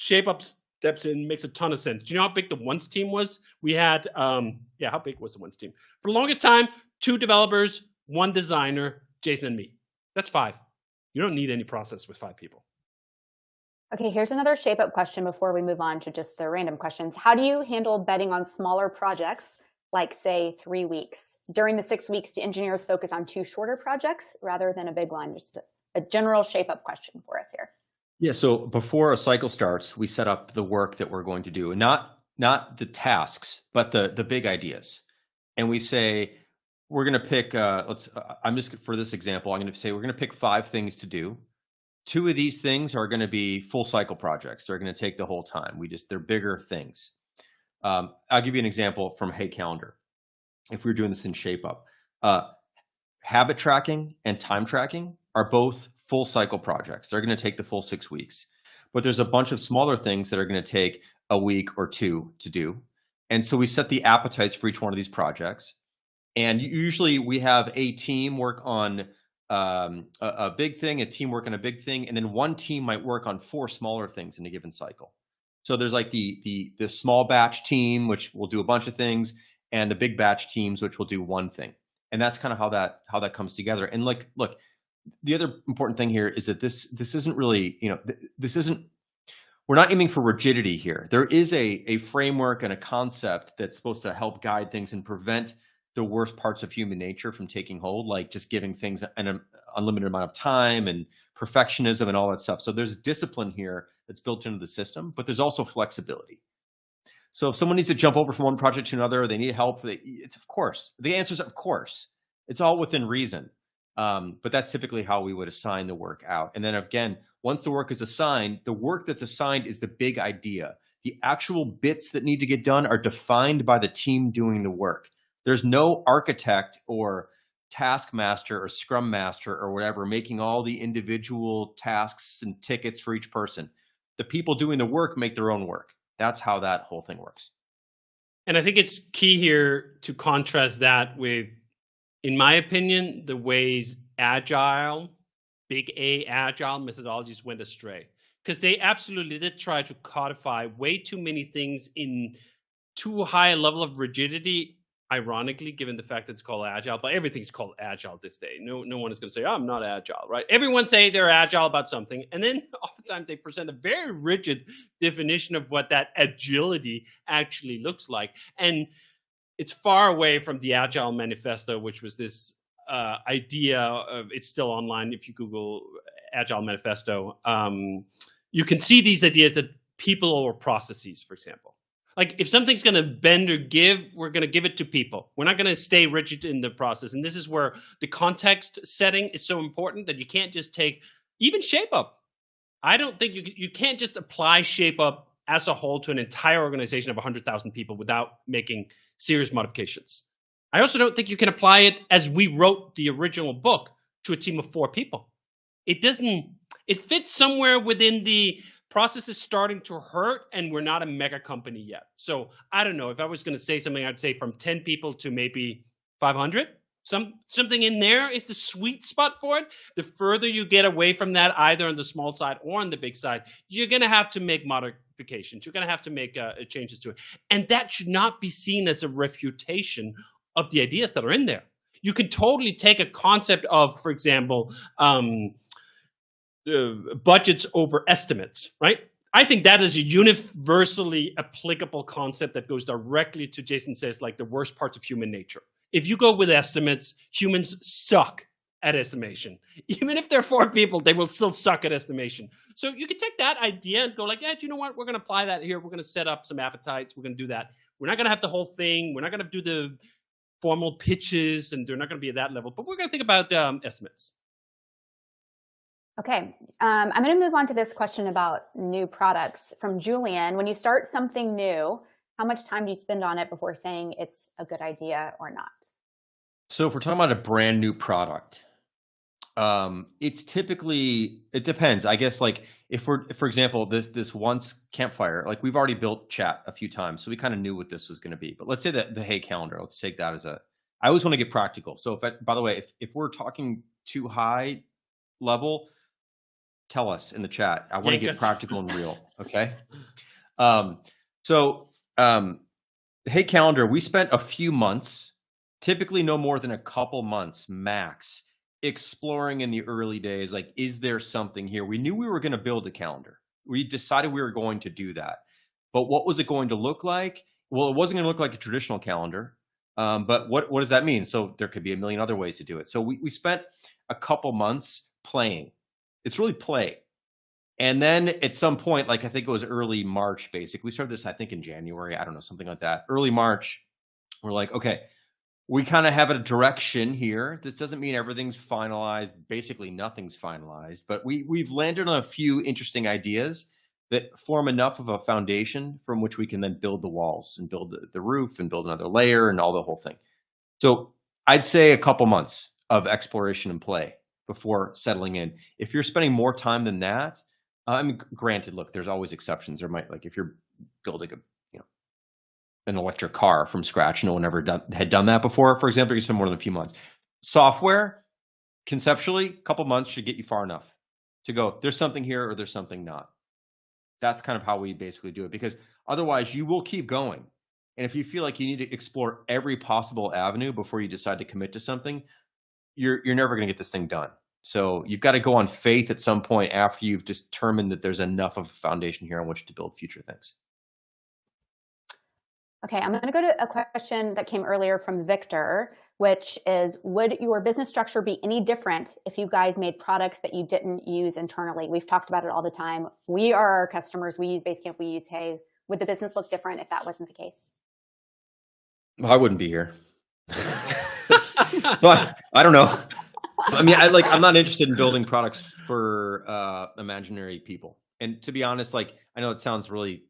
S3: ShapeUp steps in, makes a ton of sense. Do you know how big the once team was? We had, how big was the once team? For the longest time, 2 developers, 1 designer, Jason and me. That's 5. You don't need any process with 5 people.
S1: Okay, here's another ShapeUp question before we move on to just the random questions. How do you handle betting on smaller projects, like say 3 weeks? During the 6 weeks, do engineers focus on 2 shorter projects rather than a big one? Just a general ShapeUp question for us here.
S2: Yeah, so before a cycle starts, we set up the work that we're going to do, and not the tasks, but the big ideas. And we say, we're going to pick, I'm just, for this example, I'm going to say we're going to pick 5 things to do. 2 of these things are going to be full cycle projects. They're going to take the whole time. They're bigger things. I'll give you an example from Hey Calendar. If we were doing this in ShapeUp, habit tracking and time tracking are both full cycle projects. They're going to take the full 6 weeks, but there's a bunch of smaller things that are going to take a week or 2 to do. And so we set the appetites for each one of these projects. And usually we have a team work on a big thing, a team work on a big thing, and then one team might work on 4 smaller things in a given cycle. So there's like the small batch team, which will do a bunch of things, and the big batch teams, which will do one thing. And that's kind of how that comes together. And like, look, the other important thing here is that this isn't really, we're not aiming for rigidity here. There is a framework and a concept that's supposed to help guide things and prevent the worst parts of human nature from taking hold, like just giving things an unlimited amount of time and perfectionism and all that stuff. So there's discipline here that's built into the system, but there's also flexibility. So if someone needs to jump over from one project to another, they need help, it's of course. The answer is of course. It's all within reason. But that's typically how we would assign the work out. And then again, once the work is assigned, the work that's assigned is the big idea. The actual bits that need to get done are defined by the team doing the work. There's no architect or task master or scrum master or whatever making all the individual tasks and tickets for each person. The people doing the work make their own work. That's how that whole thing works.
S3: And I think it's key here to contrast that with, in my opinion, the ways Agile, big A Agile methodologies went astray. Because they absolutely did try to codify way too many things in too high a level of rigidity, ironically, given the fact that it's called Agile. But everything's called Agile this day. No one is going to say, oh, I'm not Agile, right? Everyone say they're Agile about something. And then oftentimes they present a very rigid definition of what that agility actually looks like. And it's far away from the Agile Manifesto, which was this idea of, it's still online if you Google Agile Manifesto. You can see these ideas that people or processes, for example. Like if something's going to bend or give, we're going to give it to people. We're not going to stay rigid in the process. And this is where the context setting is so important, that you can't just take even ShapeUp. I don't think you can't just apply ShapeUp as a whole to an entire organization of 100,000 people without making serious modifications. I also don't think you can apply it as we wrote the original book to a team of 4 people. It fits somewhere within the process is starting to hurt and we're not a mega company yet. So I don't know, if I was going to say something, I'd say from 10 people to maybe 500. Something in there is the sweet spot for it. The further you get away from that, either on the small side or on the big side, you're going to have to make modifications. You're going to have to make changes to it. And that should not be seen as a refutation of the ideas that are in there. You can totally take a concept of, for example, budgets over estimates, right? I think that is a universally applicable concept that goes directly to, Jason says, like the worst parts of human nature. If you go with estimates, humans suck at estimation. Even if they're 4 people, they will still suck at estimation. So you can take that idea and go like, yeah, do you know what? We're going to apply that here. We're going to set up some appetites. We're going to do that. We're not going to have the whole thing. We're not going to do the formal pitches, and they're not going to be at that level. But we're going to think about estimates.
S1: Okay, I'm going to move on to this question about new products from Julian. When you start something new, How much time do you spend on it before saying it's a good idea or not?
S2: So if we're talking about a brand new product, it's typically, it depends. I guess like if for example, this once Campfire, like we've already built chat a few times, so we kind of knew what this was going to be. But let's say that the Hey Calendar, let's take that as I always want to get practical. So by the way, if we're talking too high level, tell us in the chat. I want to get practical and real. Okay. So Hey Calendar, we spent a few months, typically no more than a couple months max, exploring in the early days, like, is there something here? We knew we were going to build a calendar. We decided we were going to do that. But what was it going to look like? Well, it wasn't going to look like a traditional calendar. But what does that mean? So there could be a million other ways to do it. So we spent a couple months playing. It's really play. And then at some point, like I think it was early March, basically, we started this, I think in January, I don't know, something like that. Early March, we're like, okay, we kind of have a direction here. This doesn't mean everything's finalized. Basically, nothing's finalized, but we've landed on a few interesting ideas that form enough of a foundation from which we can then build the walls and build the roof and build another layer and all the whole thing. So I'd say a couple months of exploration and play before settling in. If you're spending more time than that, I mean, granted, look, there's always exceptions. There might, like if you're building an electric car from scratch, no one ever had done that before, for example, you spend more than a few months. Software, conceptually, a couple months should get you far enough to go, there's something here or there's something not. That's kind of how we basically do it, because otherwise you will keep going. And if you feel like you need to explore every possible avenue before you decide to commit to something, you're never going to get this thing done. So you've got to go on faith at some point after you've determined that there's enough of a foundation here on which to build future things.
S1: Okay, I'm going to go to a question that came earlier from Victor, which is, would your business structure be any different if you guys made products that you didn't use internally? We've talked about it all the time. We are our customers. We use Basecamp. We use Hey. Would the business look different if that wasn't the case?
S2: I wouldn't be here. So I don't know. I mean, I'm not interested in building products for imaginary people. And to be honest, like, I know it sounds really,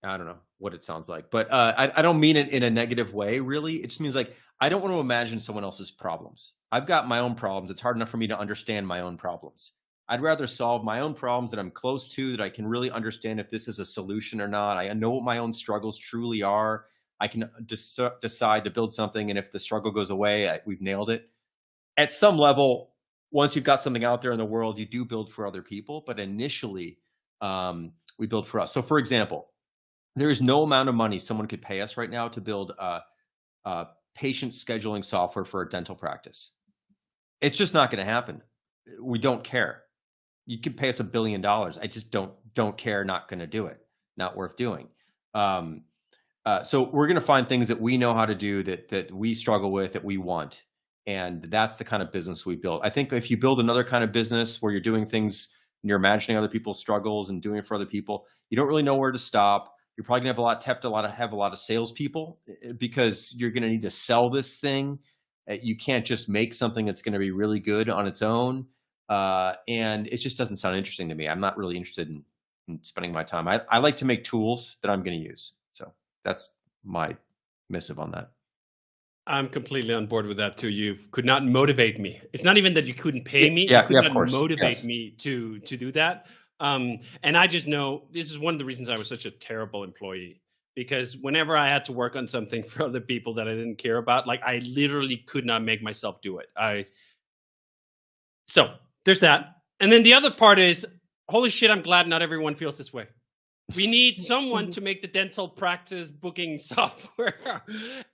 S2: I don't know what it sounds like, but I don't mean it in a negative way, really. It just means like, I don't want to imagine someone else's problems. I've got my own problems. It's hard enough for me to understand my own problems. I'd rather solve my own problems that I'm close to, that I can really understand if this is a solution or not. I know what my own struggles truly are. I can decide to build something, and if the struggle goes away, we've nailed it. At some level, once you've got something out there in the world, you do build for other people, but initially we build for us. So for example, there is no amount of money someone could pay us right now to build patient scheduling software for a dental practice. It's just not going to happen. We don't care. You can pay us $1 billion. I just don't care. Not going to do it. Not worth doing. So we're going to find things that we know how to do, that we struggle with, that we want. And that's the kind of business we build. I think if you build another kind of business where you're doing things and you're imagining other people's struggles and doing it for other people, you don't really know where to stop. You're probably gonna have a lot of salespeople, because you're gonna need to sell this thing. You can't just make something that's gonna be really good on its own. And it just doesn't sound interesting to me. I'm not really interested in spending my time. I like to make tools that I'm gonna use. So that's my missive on that.
S3: I'm completely on board with that too. You could not motivate me. It's not even that you couldn't pay me.
S2: Yeah,
S3: you could
S2: of
S3: not
S2: course.
S3: motivate
S2: Yes.
S3: me to do that. And I just know this is one of the reasons I was such a terrible employee, because whenever I had to work on something for other people that I didn't care about, like I literally could not make myself do it. So there's that. And then the other part is, holy shit, I'm glad not everyone feels this way. We need someone to make the dental practice booking software.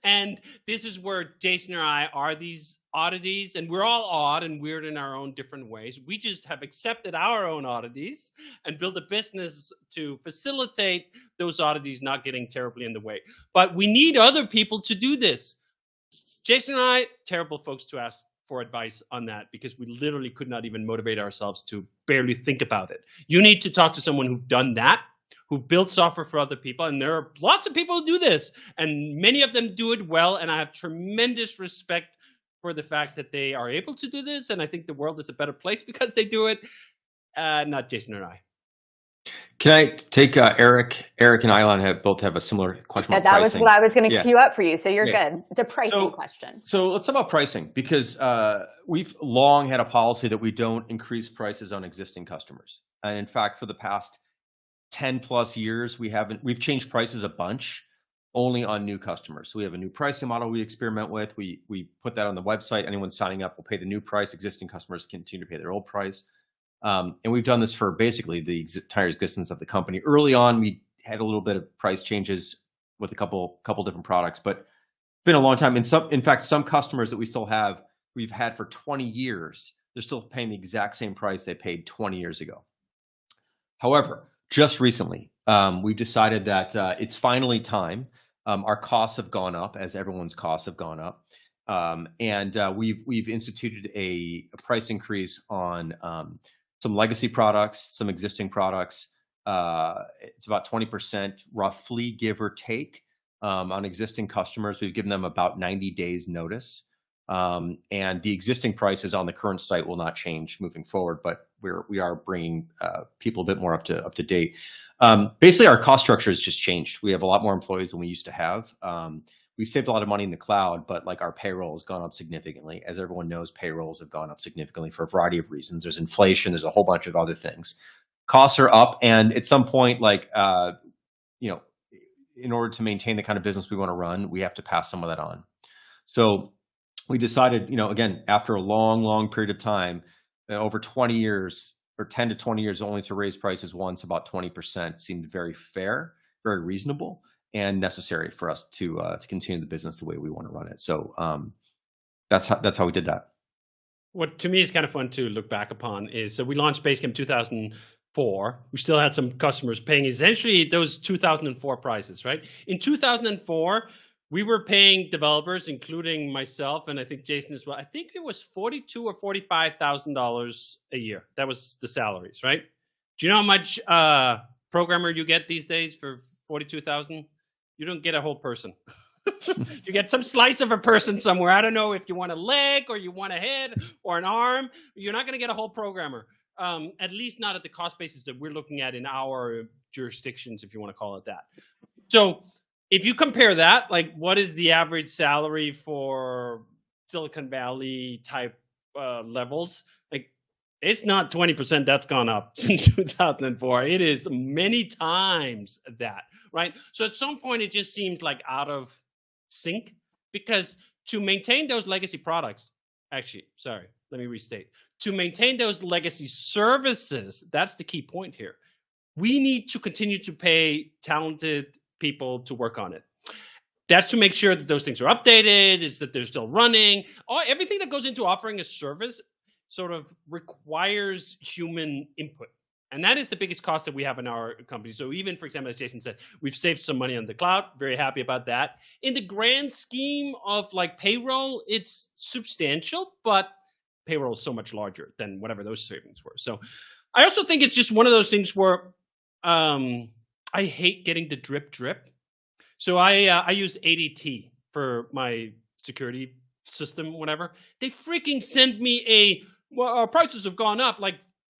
S3: And this is where Jason and I are these oddities, and we're all odd and weird in our own different ways. We just have accepted our own oddities and built a business to facilitate those oddities not getting terribly in the way. But we need other people to do this. Jason and I, terrible folks to ask for advice on that, because we literally could not even motivate ourselves to barely think about it. You need to talk to someone who've done that, who built software for other people. And there are lots of people who do this, and many of them do it well. And I have tremendous respect for the fact that they are able to do this. And I think the world is a better place because they do it. Not Jason and I.
S2: Can I take Eric? Eric and Ilan both have a similar question about
S1: That was
S2: pricing.
S1: what I was going to
S2: Yeah.
S1: queue up for you. So you're
S2: Yeah.
S1: good. It's a pricing question.
S2: So let's talk about pricing, because we've long had a policy that we don't increase prices on existing customers. And in fact, for the past 10 plus years, we've changed prices a bunch only on new customers. So we have a new pricing model we experiment with. We put that on the website. Anyone signing up will pay the new price. Existing customers continue to pay their old price. And we've done this for basically the entire existence of the company. Early on, we had a little bit of price changes with a couple different products, but it's been a long time. In fact, some customers that we still have, we've had for 20 years, they're still paying the exact same price they paid 20 years ago. However, just recently, we've decided that it's finally time. Our costs have gone up, as everyone's costs have gone up. And we've instituted a price increase on some legacy products, some existing products. It's about 20% roughly, give or take, on existing customers. We've given them about 90 days notice. And the existing prices on the current site will not change moving forward, but we are bringing people a bit more up to date. Basically, our cost structure has just changed. We have a lot more employees than we used to have. We've saved a lot of money in the cloud, but like our payroll has gone up significantly. As everyone knows, payrolls have gone up significantly for a variety of reasons. There's inflation. There's a whole bunch of other things. Costs are up, and at some point, in order to maintain the kind of business we want to run, we have to pass some of that on. So we decided, again, after a long period of time, over 20 years or 10 to 20 years, only to raise prices once, about 20%, seemed very fair, very reasonable, and necessary for us to continue the business the way we want to run it. So that's how we did that.
S3: What to me is kind of fun to look back upon is, so we launched Basecamp 2004. We still had some customers paying essentially those 2004 prices, right? In 2004, we were paying developers, including myself, and I think Jason as well. I think it was $42,000 or $45,000 a year. That was the salaries, right? Do you know how much programmer you get these days for $42,000? You don't get a whole person. You get some slice of a person somewhere. I don't know if you want a leg or you want a head or an arm. You're not going to get a whole programmer, at least not at the cost basis that we're looking at in our jurisdictions, if you want to call it that. So if you compare that, like what is the average salary for Silicon Valley type levels? Like it's not 20% that's gone up since 2004. It is many times that, right? So at some point, it just seems like out of sync, because to maintain those legacy products, actually, sorry, let me restate. To maintain those legacy services, that's the key point here. We need to continue to pay talented people to work on it. That's to make sure that those things are updated, is that they're still running. Everything that goes into offering a service sort of requires human input. And that is the biggest cost that we have in our company. So even, for example, as Jason said, we've saved some money on the cloud. Very happy about that. In the grand scheme of like payroll, it's substantial, but payroll is so much larger than whatever those savings were. So I also think it's just one of those things where I hate getting the drip. So I use ADT for my security system, whatever. They freaking send me our prices have gone up like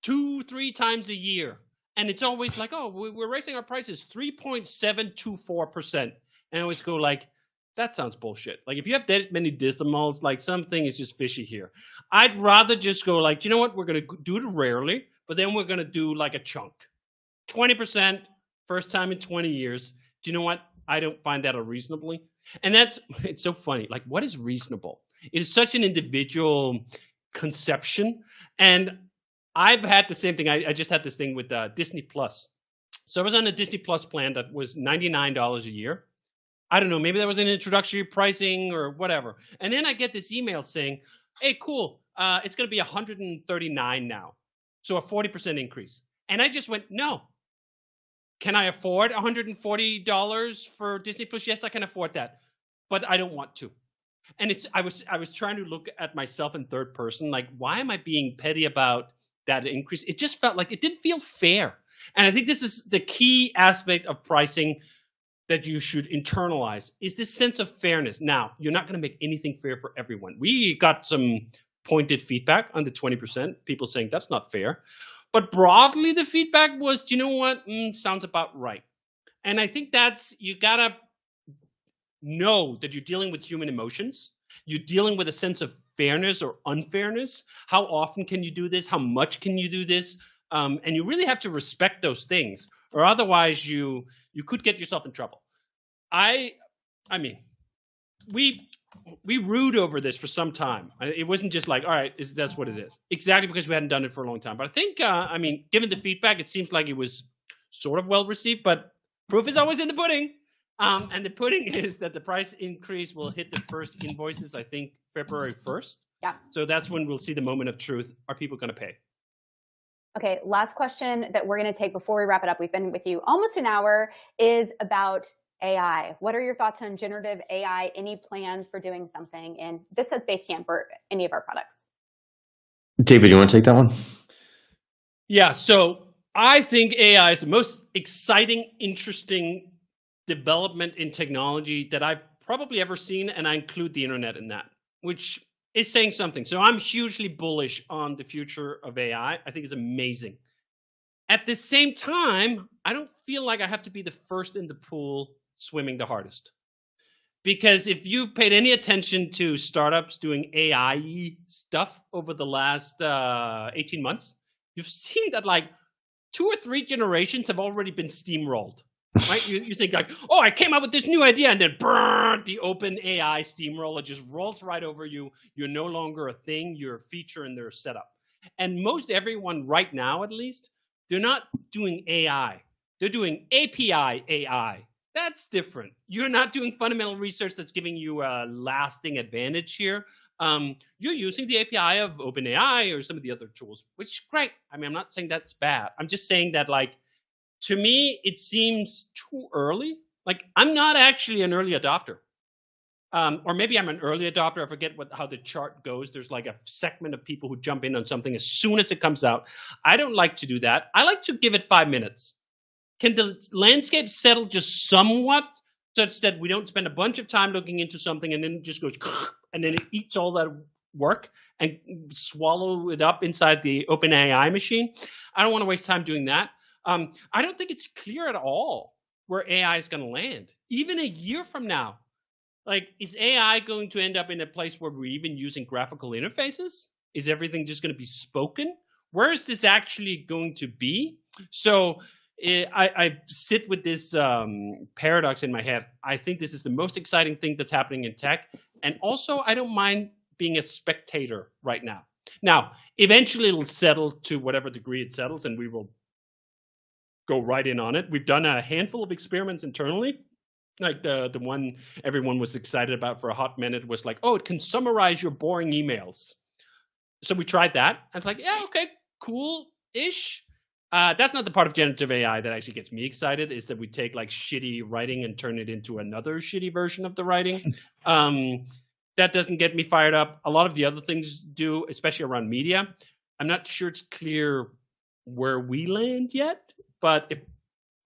S3: 2-3 times a year. And it's always like, oh, we're raising our prices 3.724%. And I always go like, that sounds bullshit. Like if you have that many decimals, like something is just fishy here. I'd rather just go like, you know what? We're going to do it rarely, but then we're going to do like a chunk. 20%, first time in 20 years. Do you know what? I don't find that unreasonably. And it's so funny. Like what is reasonable? It is such an individual conception. And I've had the same thing. I just had this thing with Disney Plus. So I was on a Disney Plus plan that was $99 a year. I don't know, maybe that was an introductory pricing or whatever. And then I get this email saying, hey, cool, it's going to be $139 now. So a 40% increase. And I just went, no. Can I afford $140 for Disney Plus? Yes, I can afford that. But I don't want to. And I was trying to look at myself in third person, like, why am I being petty about that increase? It just felt like it didn't feel fair. And I think this is the key aspect of pricing that you should internalize, is this sense of fairness. Now, you're not going to make anything fair for everyone. We got some pointed feedback on the 20%, people saying that's not fair. But broadly, the feedback was, you know what, sounds about right. And I think you gotta know that you're dealing with human emotions. You're dealing with a sense of fairness or unfairness. How often can you do this? How much can you do this? And you really have to respect those things, or otherwise you could get yourself in trouble. I mean, we rooed over this for some time. It wasn't just like, all right, that's what it is. Exactly, because we hadn't done it for a long time. But I think, given the feedback, it seems like it was sort of well received. But proof is always in the pudding. And the pudding is that the price increase will hit the first invoices, I think, February 1st.
S1: Yeah.
S3: So that's when we'll see the moment of truth. Are people going to pay?
S1: Okay, last question that we're going to take before we wrap it up. We've been with you almost an hour, is about AI. What are your thoughts on generative AI? Any plans for doing something? And this has Basecamp for any of our products.
S2: David, you want to take that one?
S3: Yeah, so I think AI is the most exciting, interesting development in technology that I've probably ever seen, and I include the internet in that, which is saying something. So I'm hugely bullish on the future of AI. I think it's amazing. At the same time, I don't feel like I have to be the first in the pool swimming the hardest. Because if you've paid any attention to startups doing AI stuff over the last 18 months, you've seen that like 2 or 3 generations have already been steamrolled. Right? You think like, oh, I came up with this new idea, and then the open AI steamroller just rolls right over you. You're no longer a thing. You're a feature in their setup. And most everyone right now, at least, they're not doing AI. They're doing API AI. That's different. You're not doing fundamental research that's giving you a lasting advantage here. You're using the API of OpenAI or some of the other tools, which is great. I mean, I'm not saying that's bad. I'm just saying that, like, to me, it seems too early. Like, I'm not actually an early adopter. Or maybe I'm an early adopter. I forget how the chart goes. There's like a segment of people who jump in on something as soon as it comes out. I don't like to do that. I like to give it 5 minutes. Can the landscape settle just somewhat, such that we don't spend a bunch of time looking into something and then it just goes, and then it eats all that work and swallow it up inside the OpenAI machine? I don't want to waste time doing that. I don't think it's clear at all where AI is going to land, even a year from now. Like, is AI going to end up in a place where we're even using graphical interfaces? Is everything just going to be spoken? Where is this actually going to be? So I sit with this paradox in my head. I think this is the most exciting thing that's happening in tech. And also, I don't mind being a spectator right now. Now, eventually it'll settle to whatever degree it settles, and we will go right in on it. We've done a handful of experiments internally. Like the one everyone was excited about for a hot minute was like, oh, it can summarize your boring emails. So we tried that. And it's like, yeah, okay, cool-ish. That's not the part of generative AI that actually gets me excited, is that we take like shitty writing and turn it into another shitty version of the writing. That doesn't get me fired up. A lot of the other things do, especially around media. I'm not sure it's clear where we land yet, but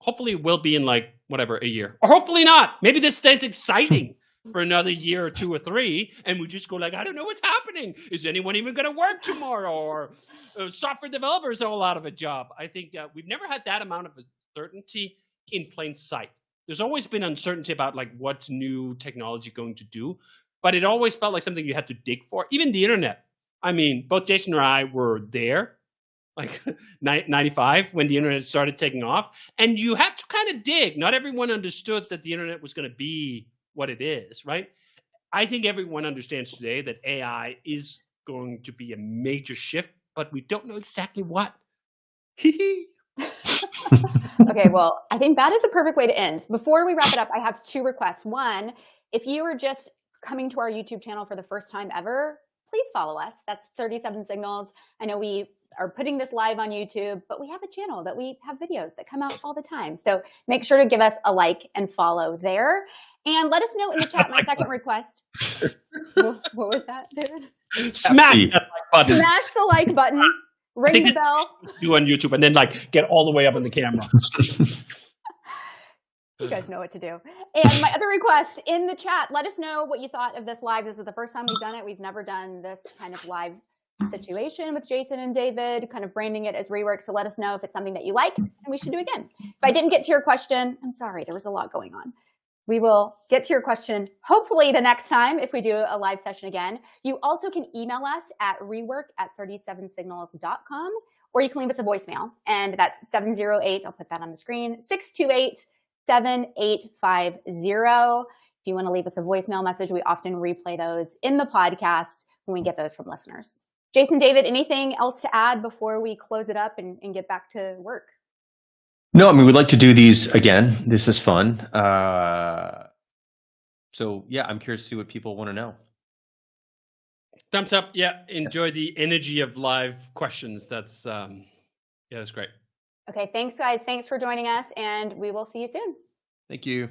S3: hopefully it will be in like whatever, a year, or hopefully not. Maybe this stays exciting for another year or 2 or 3, and we just go like, I don't know what's happening. Is anyone even going to work tomorrow? Or software developers are all out of a job. I think we've never had that amount of uncertainty in plain sight. There's always been uncertainty about like what's new technology going to do, but it always felt like something you had to dig for. Even the internet. I mean, both Jason and I were there, like 95, when the internet started taking off, and you had to kind of dig. Not everyone understood that the internet was going to be what it is, right? I think everyone understands today that AI is going to be a major shift, but we don't know exactly what.
S1: Okay, well, I think that is a perfect way to end. Before we wrap it up, I have 2 requests. One, if you are just coming to our YouTube channel for the first time ever, please follow us. That's 37 Signals. I know we are putting this live on YouTube, but we have a channel that we have videos that come out all the time. So make sure to give us a like and follow there. And let us know in the chat. My second request. What was that, David?
S3: Smash that like button.
S1: Smash the like button. Ring the bell.
S3: Do on YouTube and then like get all the way up in the camera.
S1: You guys know what to do. And my other request in the chat, let us know what you thought of this live. This is the first time we've done it. We've never done this kind of live situation with Jason and David, kind of branding it as Rework. So let us know if it's something that you like and we should do again. If I didn't get to your question, I'm sorry, there was a lot going on. We will get to your question hopefully the next time if we do a live session again. You also can email us at rework@37signals.com, or you can leave us a voicemail, and that's 708, I'll put that on the screen, 628-7850. If you want to leave us a voicemail message, we often replay those in the podcast when we get those from listeners. Jason, David, anything else to add before we close it up and get back to work?
S2: No, I mean, we'd like to do these again. This is fun. So yeah, I'm curious to see what people want to know.
S3: Thumbs up. Yeah. Enjoy the energy of live questions. That's great.
S1: Okay. Thanks, guys. Thanks for joining us, and we will see you soon.
S2: Thank you.